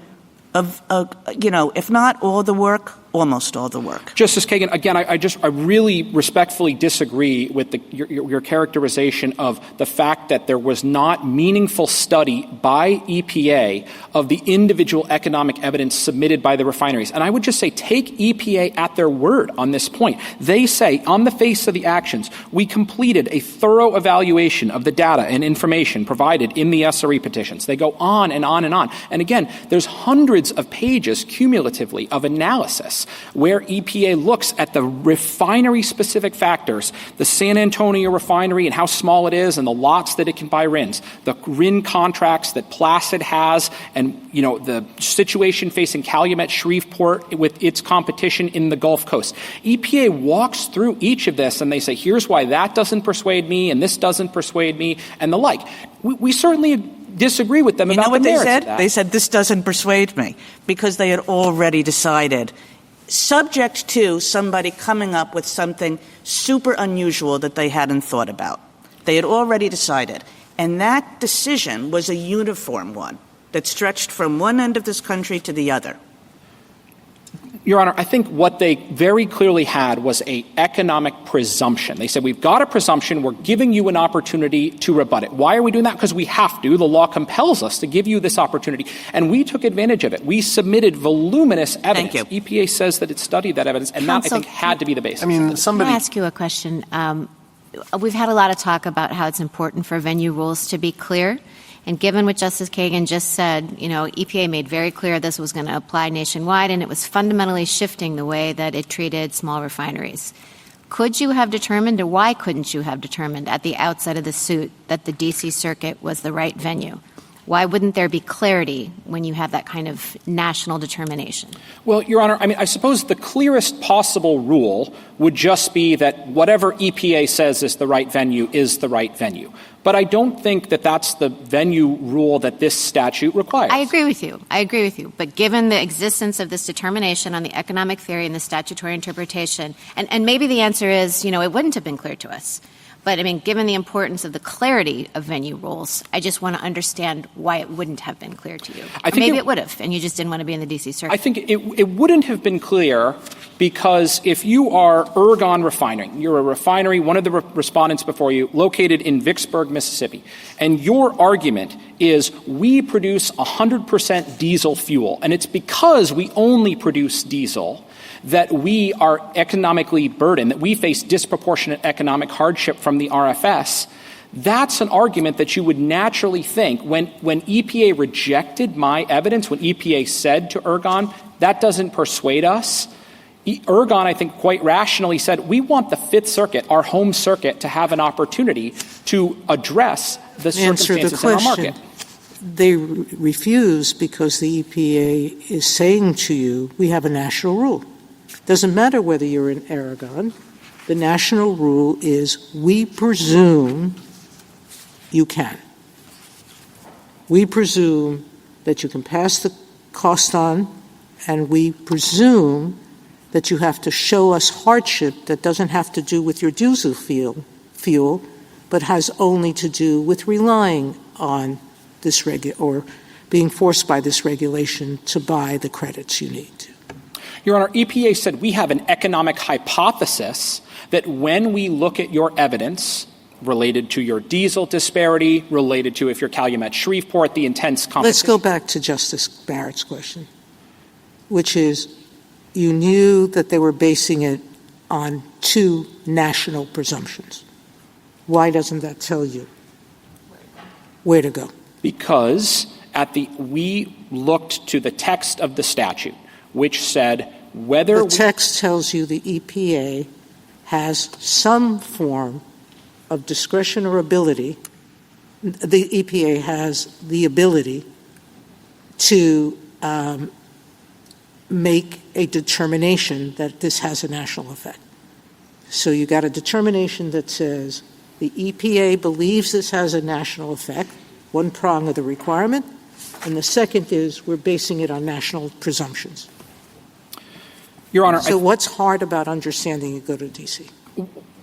Speaker 7: if not all the work, almost all the work?
Speaker 13: Justice Kagan, again, I really respectfully disagree with your characterization of the fact that there was not meaningful study by EPA of the individual economic evidence submitted by the refineries. And I would just say, take EPA at their word on this point. They say, on the face of the actions, we completed a thorough evaluation of the data and information provided in the SRE petitions. They go on and on and on. And again, there's hundreds of pages cumulatively of analysis where EPA looks at the refinery-specific factors, the San Antonio refinery and how small it is and the lots that it can buy RINs, the RIN contracts that Placid has, and, the situation facing Calumet Shreveport with its competition in the Gulf Coast. EPA walks through each of this and they say, here's why that doesn't persuade me and this doesn't persuade me and the like. We certainly disagree with them about the merits of that.
Speaker 7: They said, this doesn't persuade me, because they had already decided, subject to somebody coming up with something super unusual that they hadn't thought about. They had already decided. And that decision was a uniform one that stretched from one end of this country to the other.
Speaker 13: Your Honor, I think what they very clearly had was an economic presumption. They said, we've got a presumption. We're giving you an opportunity to rebut it. Why are we doing that? Because we have to. The law compels us to give you this opportunity. And we took advantage of it. We submitted voluminous evidence.
Speaker 7: Thank you.
Speaker 13: EPA says that it studied that evidence, and that, I think, had to be the basis.
Speaker 8: Can I ask you a question? We've had a lot of talk about how it's important for venue rules to be clear. And given what Justice Kagan just said, EPA made very clear this was going to apply nationwide, and it was fundamentally shifting the way that it treated small refineries. Could you have determined, or why couldn't you have determined at the outset of the suit that the D.C. Circuit was the right venue? Why wouldn't there be clarity when you have that kind of national determination?
Speaker 13: Well, Your Honor, I suppose the clearest possible rule would just be that whatever EPA says is the right venue is the right venue. But I don't think that that's the venue rule that this statute requires.
Speaker 8: I agree with you. But given the existence of this determination on the economic theory and the statutory interpretation, and maybe the answer is, it wouldn't have been clear to us. But, I mean, given the importance of the clarity of venue rules, I just want to understand why it wouldn't have been clear to you. Maybe it would have, and you just didn't want to be in the D.C. Circuit.
Speaker 13: I think it wouldn't have been clear because if you are Ergon Refining, you're a refinery, one of the respondents before you, located in Vicksburg, Mississippi, and your argument is we produce 100% diesel fuel, and it's because we only produce diesel that we are economically burdened, that we face disproportionate economic hardship from the RFS, that's an argument that you would naturally think when EPA rejected my evidence, when EPA said to Ergon, that doesn't persuade us. Ergon, I think, quite rationally said, we want the Fifth Circuit, our home circuit, to have an opportunity to address the circumstances in our market.
Speaker 10: They refuse because the EPA is saying to you, we have a national rule. Doesn't matter whether you're in Aragon. The national rule is we presume you can. We presume that you can pass the cost on, and we presume that you have to show us hardship that doesn't have to do with your diesel fuel, but has only to do with relying on this or being forced by this regulation to buy the credits you need to.
Speaker 13: Your Honor, EPA said we have an economic hypothesis that when we look at your evidence related to your diesel disparity, related to if you're Calumet Shreveport, the intense competition.
Speaker 10: Let's go back to Justice Barrett's question, which is you knew that they were basing it on two national presumptions. Why doesn't that tell you where to go?
Speaker 13: Because we looked to the text of the statute, which said whether
Speaker 10: the text tells you the EPA has some form of discretion or ability. The EPA has the ability to make a determination that this has a national effect. So you got a determination that says the EPA believes this has a national effect, one prong of the requirement, and the second is we're basing it on national presumptions.
Speaker 13: Your Honor,
Speaker 10: so what's hard about understanding you go to D.C.?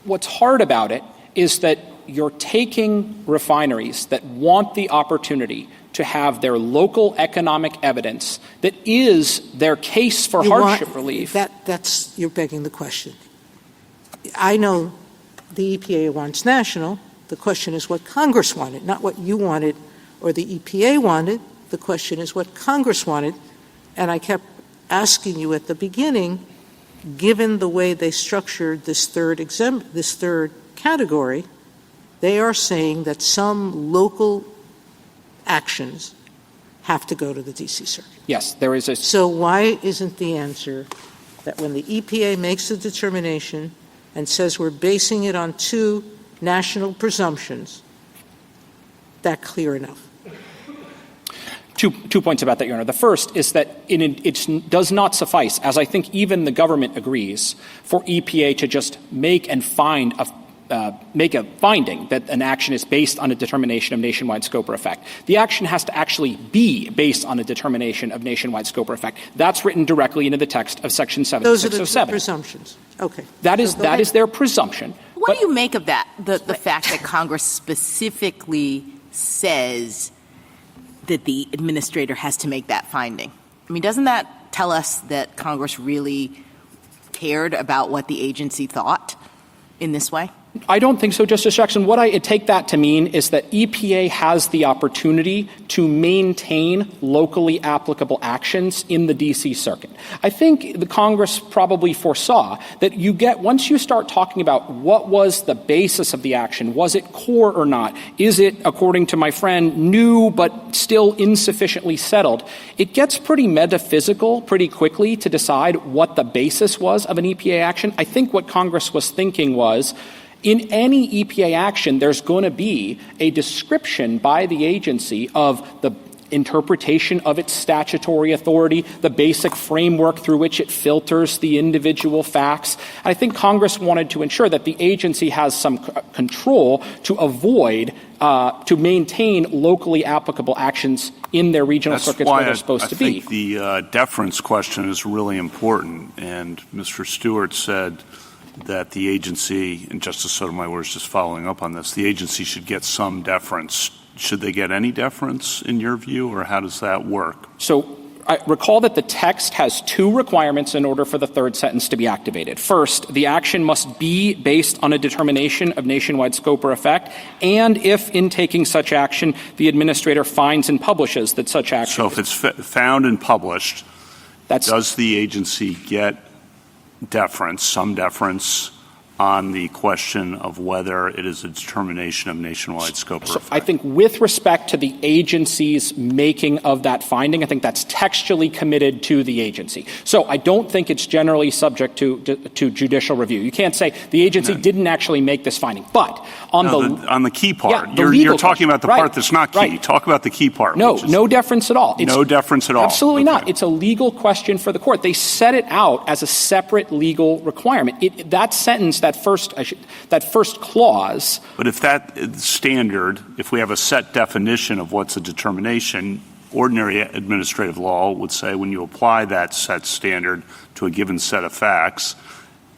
Speaker 13: What's hard about it is that you're taking refineries that want the opportunity to have their local economic evidence that is their case for hardship relief.
Speaker 10: That's you're begging the question. I know the EPA wants national. The question is what Congress wanted, not what you wanted or the EPA wanted. The question is what Congress wanted. And I kept asking you at the beginning, given the way they structured this third category, they are saying that some local actions have to go to the D.C. Circuit.
Speaker 13: Yes, there is a...
Speaker 10: So why isn't the answer that when the EPA makes the determination and says we're basing it on two national presumptions, that clear enough?
Speaker 13: Two points about that, Your Honor. The first is that it does not suffice, as I think even the government agrees, for EPA to just make a finding that an action is based on a determination of nationwide scope or effect. The action has to actually be based on a determination of nationwide scope or effect. That's written directly into the text of Section 7607.
Speaker 10: Those are the two presumptions. Okay.
Speaker 13: That is their presumption.
Speaker 6: What do you make of that, the fact that Congress specifically says that the administrator has to make that finding? I mean, doesn't that tell us that Congress really cared about what the agency thought in this way?
Speaker 13: I don't think so, Justice Jackson. What I take that to mean is that EPA has the opportunity to maintain locally applicable actions in the D.C. Circuit. I think the Congress probably foresaw that once you start talking about what was the basis of the action, was it core or not, is it, according to my friend, new but still insufficiently settled, it gets pretty metaphysical pretty quickly to decide what the basis was of an EPA action. I think what Congress was thinking was, in any EPA action, there's going to be a description by the agency of the interpretation of its statutory authority, the basic framework through which it filters the individual facts. I think Congress wanted to ensure that the agency has some control to avoid, to maintain locally applicable actions in their regional circuits where they're supposed to be.
Speaker 11: I think the deference question is really important, and Mr. Stewart said that the agency, and Justice Sotomayor is just following up on this, the agency should get some deference. Should they get any deference in your view, or how does that work?
Speaker 13: So I recall that the text has two requirements in order for the third sentence to be activated. First, the action must be based on a determination of nationwide scope or effect, and if in taking such action, the administrator finds and publishes that such action.
Speaker 11: So if it's found and published, does the agency get deference, some deference, on the question of whether it is a determination of nationwide scope or effect?
Speaker 13: I think with respect to the agency's making of that finding, I think that's textually committed to the agency. So I don't think it's generally subject to judicial review. You can't say the agency didn't actually make this finding. But on
Speaker 11: the key part,
Speaker 13: yeah,
Speaker 11: you're talking about the part that's not key.
Speaker 13: Right.
Speaker 11: Talk about the key part.
Speaker 13: No deference at all.
Speaker 11: No deference at all.
Speaker 13: Absolutely not. It's a legal question for the court. They set it out as a separate legal requirement. That sentence, that first clause.
Speaker 11: But if that standard, if we have a set definition of what's a determination, ordinary administrative law would say when you apply that set standard to a given set of facts,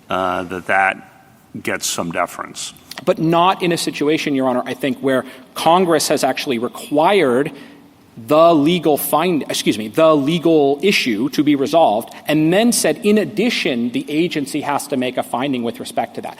Speaker 11: that gets some deference.
Speaker 13: But not in a situation, Your Honor, I think, where Congress has actually required the legal issue to be resolved, and then said, in addition, the agency has to make a finding with respect to that.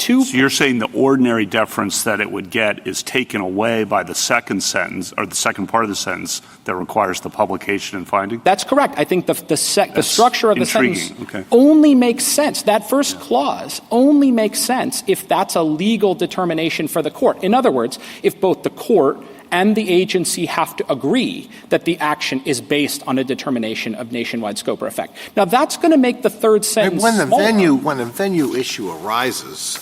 Speaker 13: So
Speaker 11: you're saying the ordinary deference that it would get is taken away by the second sentence, or the second part of the sentence that requires the publication and finding?
Speaker 13: That's correct. I think the structure of the sentence only makes sense. That first clause only makes sense if that's a legal determination for the court. In other words, if both the court and the agency have to agree that the action is based on a determination of nationwide scope or effect. Now, that's going to make the third sentence
Speaker 9: when
Speaker 13: smaller.
Speaker 9: the venue issue arises,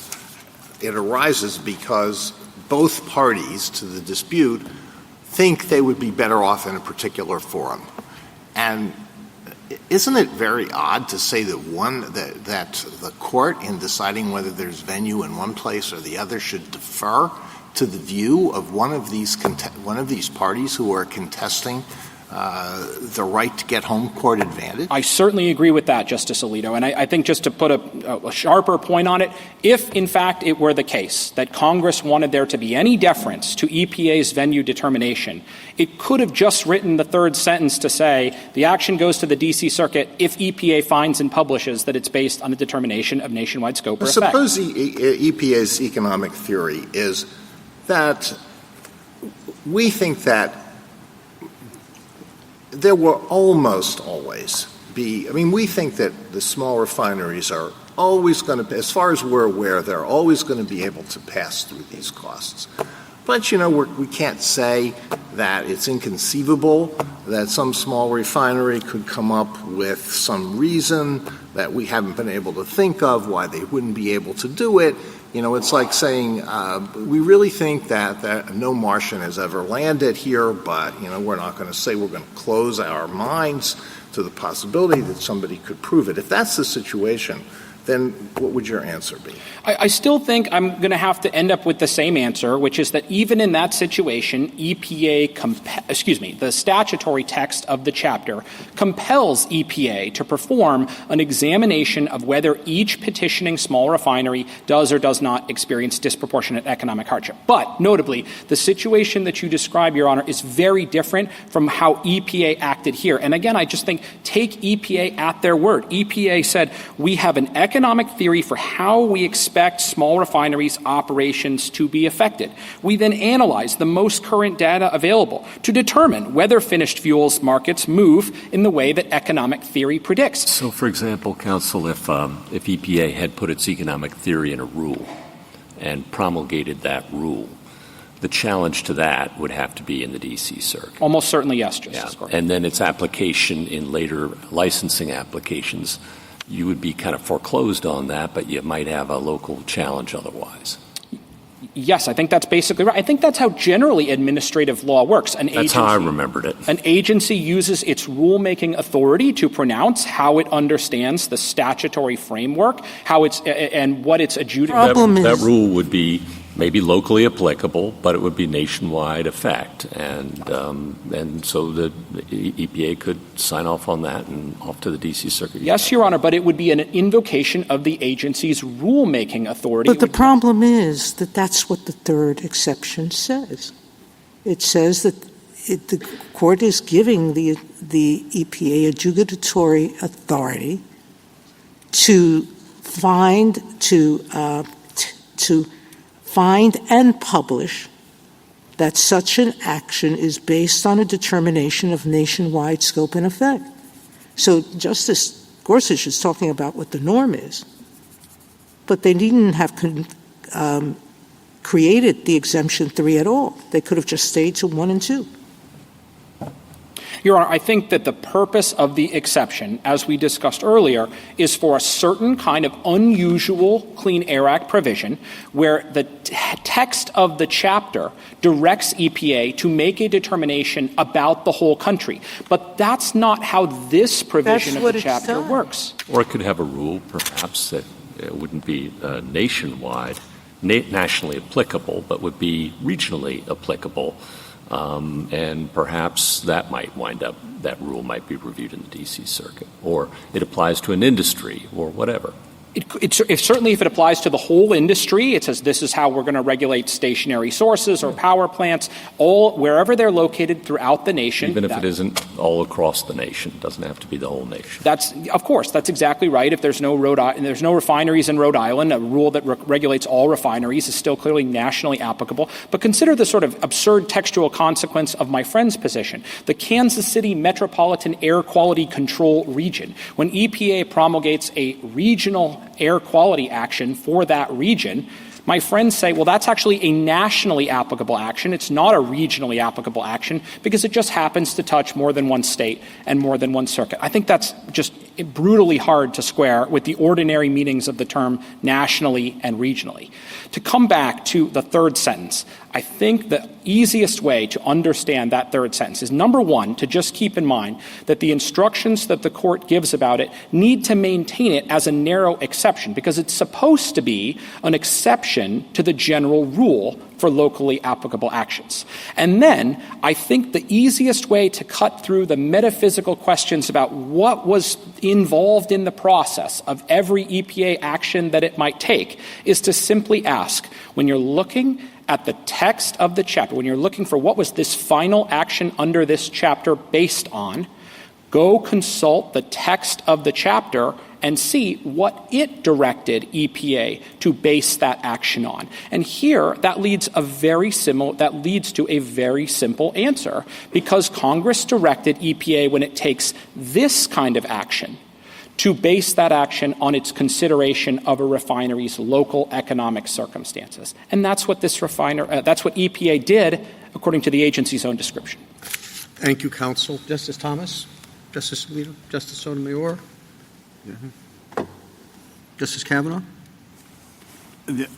Speaker 9: it arises because both parties to the dispute think they would be better off in a particular forum. And isn't it very odd to say that that the court, in deciding whether there's venue in one place or the other, should defer to the view of one of these parties who are contesting the right to get home court advantage?
Speaker 13: I certainly agree with that, Justice Alito. And I think just to put a sharper point on it, if, in fact, it were the case that Congress wanted there to be any deference to EPA's venue determination, it could have just written the third sentence to say the action goes to the D.C. Circuit if EPA finds and publishes that it's based on a determination of nationwide scope or effect.
Speaker 9: Suppose EPA's economic theory is that we think that there will almost always be, we think that the small refineries are always going to, as far as we're aware, they're always going to be able to pass through these costs. But, we can't say that it's inconceivable that some small refinery could come up with some reason that we haven't been able to think of why they wouldn't be able to do it. It's like saying we really think that no Martian has ever landed here, but, we're not going to say we're going to close our minds to the possibility that somebody could prove it. If that's the situation, then what would your answer be?
Speaker 13: I still think I'm going to have to end up with the same answer, which is that even in that situation, EPA, the statutory text of the chapter compels EPA to perform an examination of whether each petitioning small refinery does or does not experience disproportionate economic hardship. But notably, the situation that you describe, Your Honor, is very different from how EPA acted here. And again, I just think take EPA at their word. EPA said we have an economic theory for how we expect small refineries' operations to be affected. We then analyze the most current data available to determine whether finished fuels markets move in the way that economic theory predicts.
Speaker 5: So, for example, counsel, if EPA had put its economic theory in a rule and promulgated that rule, the challenge to that would have to be in the D.C. Circuit.
Speaker 13: Almost certainly, yes, Justice Gordon.
Speaker 5: And then its application in later licensing applications, you would be kind of foreclosed on that, but you might have a local challenge otherwise.
Speaker 13: Yes, I think that's basically right. I think that's how generally administrative law works.
Speaker 5: That's how I remembered it.
Speaker 13: An agency uses its rulemaking authority to pronounce how it understands the statutory framework, and what it's adjudicating.
Speaker 5: That rule would be maybe locally applicable, but it would be nationwide effect. And so the EPA could sign off on that and off to the D.C. Circuit.
Speaker 13: Yes, Your Honor, but it would be an invocation of the agency's rulemaking authority.
Speaker 10: But the problem is that that's what the third exception says. It says that the court is giving the EPA adjudicatory authority to find and publish that such an action is based on a determination of nationwide scope and effect. So Justice Gorsuch is talking about what the norm is, but they needn't have created the exemption 3 at all. They could have just stayed to 1 and 2.
Speaker 13: Your Honor, I think that the purpose of the exception, as we discussed earlier, is for a certain kind of unusual Clean Air Act provision where the text of the chapter directs EPA to make a determination about the whole country. But that's not how this provision of the chapter works.
Speaker 5: Or it could have a rule, perhaps, that it wouldn't be nationwide, nationally applicable, but would be regionally applicable. And perhaps that rule might be reviewed in the D.C. Circuit, or it applies to an industry or whatever.
Speaker 13: Certainly if it applies to the whole industry, it says this is how we're going to regulate stationary sources or power plants, wherever they're located throughout the nation.
Speaker 5: Even if it isn't all across the nation, it doesn't have to be the whole nation.
Speaker 13: Of course, that's exactly right. If there's no refineries in Rhode Island, a rule that regulates all refineries is still clearly nationally applicable. But consider the sort of absurd textual consequence of my friend's position. The Kansas City Metropolitan Air Quality Control Region. When EPA promulgates a regional air quality action for that region, my friends say, well, that's actually a nationally applicable action. It's not a regionally applicable action because it just happens to touch more than one state and more than one circuit. I think that's just brutally hard to square with the ordinary meanings of the term nationally and regionally. To come back to the third sentence, I think the easiest way to understand that third sentence is, number one, to just keep in mind that the instructions that the court gives about it need to maintain it as a narrow exception because it's supposed to be an exception to the general rule for locally applicable actions. And then I think the easiest way to cut through the metaphysical questions about what was involved in the process of every EPA action that it might take is to simply ask, when you're looking at the text of the chapter, when you're looking for what was this final action under this chapter based on, go consult the text of the chapter and see what it directed EPA to base that action on. And here, that leads to a very simple answer, because Congress directed EPA, when it takes this kind of action, to base that action on its consideration of a refinery's local economic circumstances. And that's what that's what EPA did, according to the agency's own description.
Speaker 2: Thank you, counsel. Justice Thomas? Justice Alito? Justice Sotomayor? Justice Kavanaugh?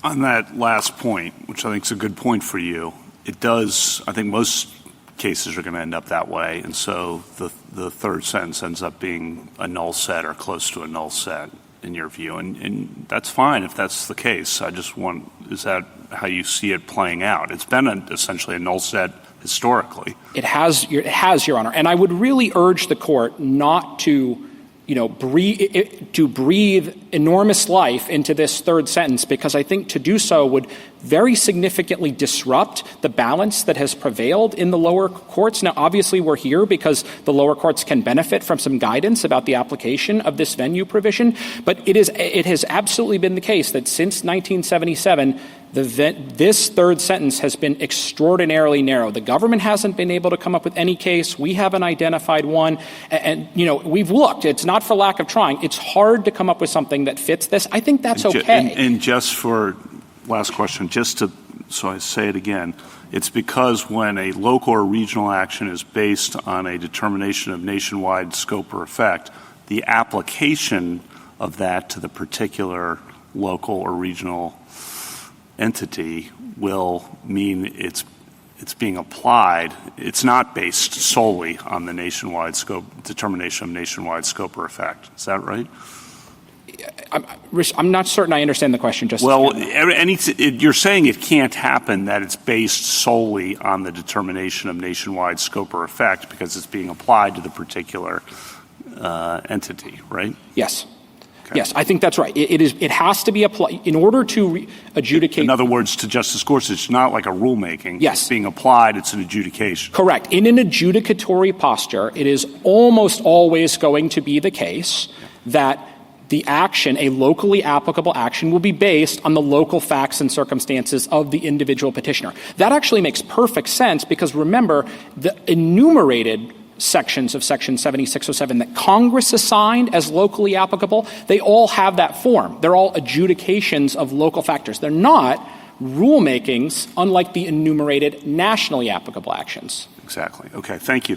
Speaker 11: On that last point, which I think is a good point for you, it does, I think most cases are going to end up that way, and so the third sentence ends up being a null set or close to a null set in your view, and that's fine if that's the case. Is that how you see it playing out? It's been essentially a null set historically.
Speaker 13: It has, Your Honor, and I would really urge the court not to breathe enormous life into this third sentence, because I think to do so would very significantly disrupt the balance that has prevailed in the lower courts. Now, obviously, we're here because the lower courts can benefit from some guidance about the application of this venue provision, but it has absolutely been the case that since 1977, this third sentence has been extraordinarily narrow. The government hasn't been able to come up with any case. We haven't identified one. And we've looked. It's not for lack of trying. It's hard to come up with something that fits this. I think that's okay.
Speaker 11: And just for last question, so I say it again, it's because when a local or regional action is based on a determination of nationwide scope or effect, the application of that to the particular local or regional entity will mean it's being applied. It's not based solely on the nationwide scope, determination of nationwide scope or effect. Is that right?
Speaker 13: I'm not certain I understand the question, Justice.
Speaker 11: Well, you're saying it can't happen that it's based solely on the determination of nationwide scope or effect because it's being applied to the particular entity, right?
Speaker 13: Yes. Okay. Yes, I think that's right. It has to be applied in order to adjudicate.
Speaker 11: In other words, to Justice Gorsuch, it's not like a rulemaking.
Speaker 13: Yes.
Speaker 11: It's being applied. It's an adjudication.
Speaker 13: Correct. In an adjudicatory posture, it is almost always going to be the case that the action, a locally applicable action, will be based on the local facts and circumstances of the individual petitioner. That actually makes perfect sense because, remember, the enumerated sections of Section 7607 that Congress assigned as locally applicable, they all have that form. They're all adjudications of local factors. They're not rulemakings, unlike the enumerated nationally applicable actions.
Speaker 11: Exactly. Okay. Thank you.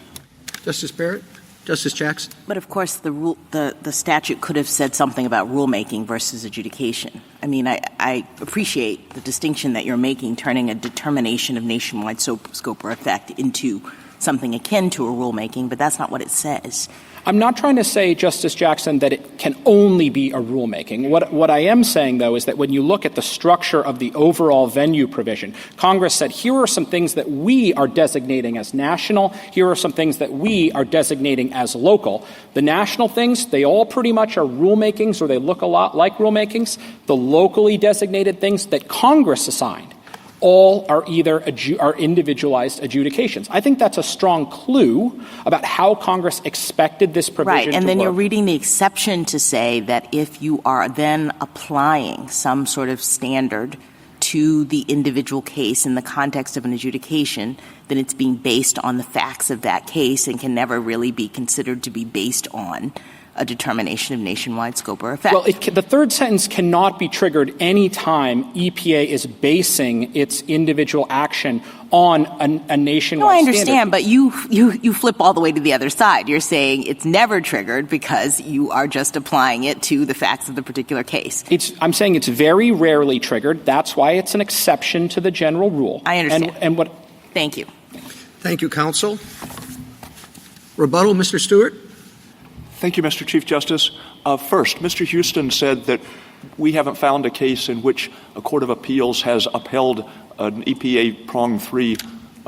Speaker 2: Justice Barrett? Justice Jackson?
Speaker 6: But of course, the statute could have said something about rulemaking versus adjudication. I mean, I appreciate the distinction that you're making, turning a determination of nationwide scope or effect into something akin to a rulemaking, but that's not what it says.
Speaker 13: I'm not trying to say, Justice Jackson, that it can only be a rulemaking. What I am saying, though, is that when you look at the structure of the overall venue provision, Congress said, here are some things that we are designating as national, here are some things that we are designating as local. The national things, they all pretty much are rulemakings, or they look a lot like rulemakings. The locally designated things that Congress assigned all are either are individualized adjudications. I think that's a strong clue about how Congress expected this provision to work.
Speaker 6: Right, and then you're reading the exception to say that if you are then applying some sort of standard to the individual case in the context of an adjudication, then it's being based on the facts of that case and can never really be considered to be based on a determination of nationwide scope or effect.
Speaker 13: Well, the third sentence cannot be triggered any time EPA is basing its individual action on a nationwide
Speaker 6: No, I understand,
Speaker 13: standard.
Speaker 6: but you flip all the way to the other side. You're saying it's never triggered because you are just applying it to the facts of the particular case.
Speaker 13: I'm saying it's very rarely triggered. That's why it's an exception to the general rule.
Speaker 6: I understand. Thank you.
Speaker 2: Thank you, counsel. Rebuttal, Mr. Stewart?
Speaker 3: Thank you, Mr. Chief Justice. First, Mr. Houston said that we haven't found a case in which a court of appeals has upheld an EPA prong 3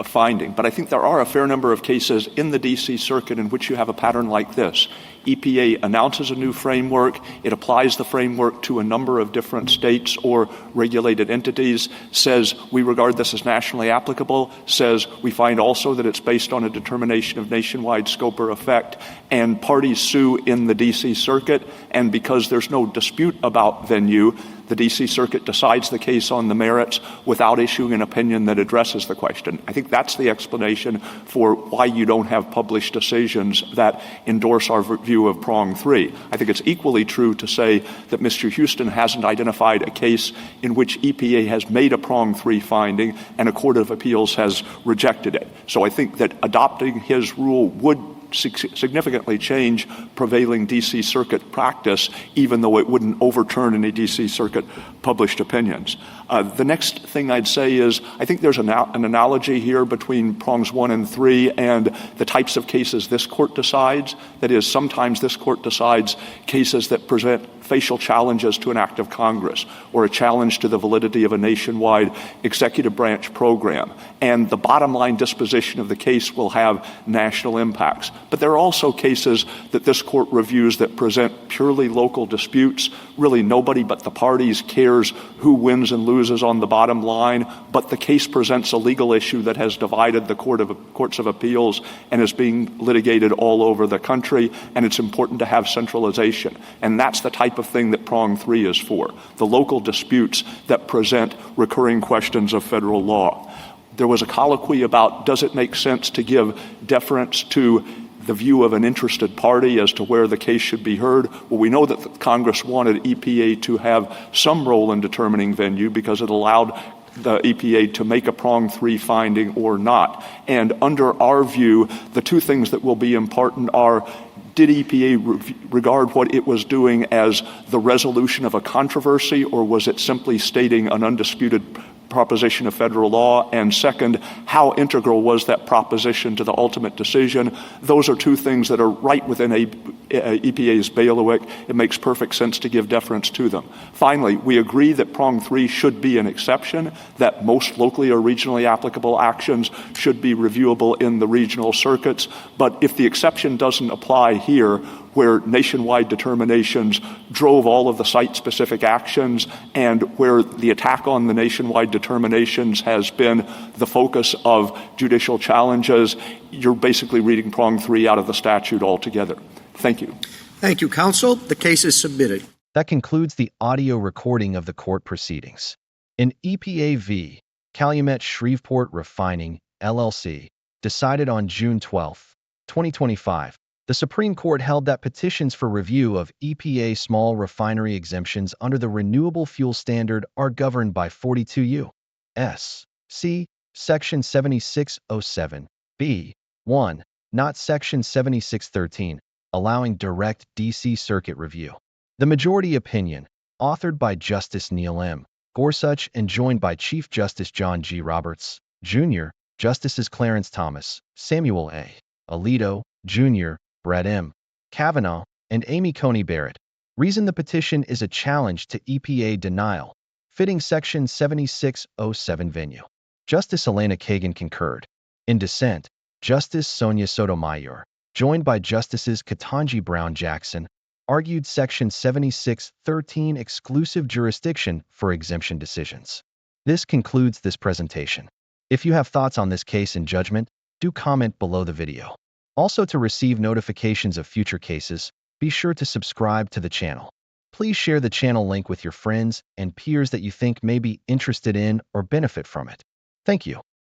Speaker 3: finding. But I think there are a fair number of cases in the D.C. Circuit in which you have a pattern like this. EPA announces a new framework. It applies the framework to a number of different states or regulated entities, says we regard this as nationally applicable, says we find also that it's based on a determination of nationwide scope or effect, and parties sue in the D.C. Circuit. And because there's no dispute about venue, the D.C. Circuit decides the case on the merits without issuing an opinion that addresses the question. I think that's the explanation for why you don't have published decisions that endorse our view of prong 3. I think it's equally true to say that Mr. Houston hasn't identified a case in which EPA has made a prong 3 finding and a court of appeals has rejected it. So I think that adopting his rule would significantly change prevailing D.C. Circuit practice, even though it wouldn't overturn any D.C. Circuit published opinions. The next thing I'd say is I think there's an analogy here between prongs 1 and 3 and the types of cases this court decides. That is, sometimes this court decides cases that present facial challenges to an act of Congress or a challenge to the validity of a nationwide executive branch program. And the bottom line disposition of the case will have national impacts. But there are also cases that this court reviews that present purely local disputes. Really nobody but the parties cares who wins and loses on the bottom line, but the case presents a legal issue that has divided the courts of appeals and is being litigated all over the country, and it's important to have centralization. And that's the type of thing that prong 3 is for, the local disputes that present recurring questions of federal law. There was a colloquy about does it make sense to give deference to the view of an interested party as to where the case should be heard. Well, we know that Congress wanted EPA to have some role in determining venue because it allowed the EPA to make a prong 3 finding or not. And under our view, the two things that will be important are, did EPA regard what it was doing as the resolution of a controversy, or was it simply stating an undisputed proposition of federal law, and second, how integral was that proposition to the ultimate decision. Those are two things that are right within EPA's bailiwick. It makes perfect sense to give deference to them. Finally, we agree that prong 3 should be an exception, that most locally or regionally applicable actions should be reviewable in the regional circuits. But if the exception doesn't apply here, where nationwide determinations drove all of the site-specific actions and where the attack on the nationwide determinations has been the focus of judicial challenges, you're basically reading prong 3 out of the statute altogether. Thank you.
Speaker 2: Thank you, counsel. The case is submitted.
Speaker 1: That concludes the audio recording of the court proceedings. In EPA v. Calumet Shreveport Refining, LLC, decided on June 12, 2025, the Supreme Court held that petitions for review of EPA small refinery exemptions under the Renewable Fuel Standard are governed by 42 U.S.C. Section 7607(b)(1), not Section 7613, allowing direct D.C. Circuit review. The majority opinion, authored by Justice Neil M. Gorsuch and joined by Chief Justice John G. Roberts, Jr., Justices Clarence Thomas, Samuel A. Alito, Jr., Brett M. Kavanaugh, and Amy Coney Barrett, reasoned the petition is a challenge to EPA denial, fitting Section 7607 venue. Justice Elena Kagan concurred. In dissent, Justice Sonia Sotomayor, joined by Justices Ketanji Brown Jackson, argued Section 7613 exclusive jurisdiction for exemption decisions. This concludes this presentation. If you have thoughts on this case and judgment, do comment below the video. Also, to receive notifications of future cases, be sure to subscribe to the channel. Please share the channel link with your friends and peers that you think may be interested in or benefit from it. Thank you.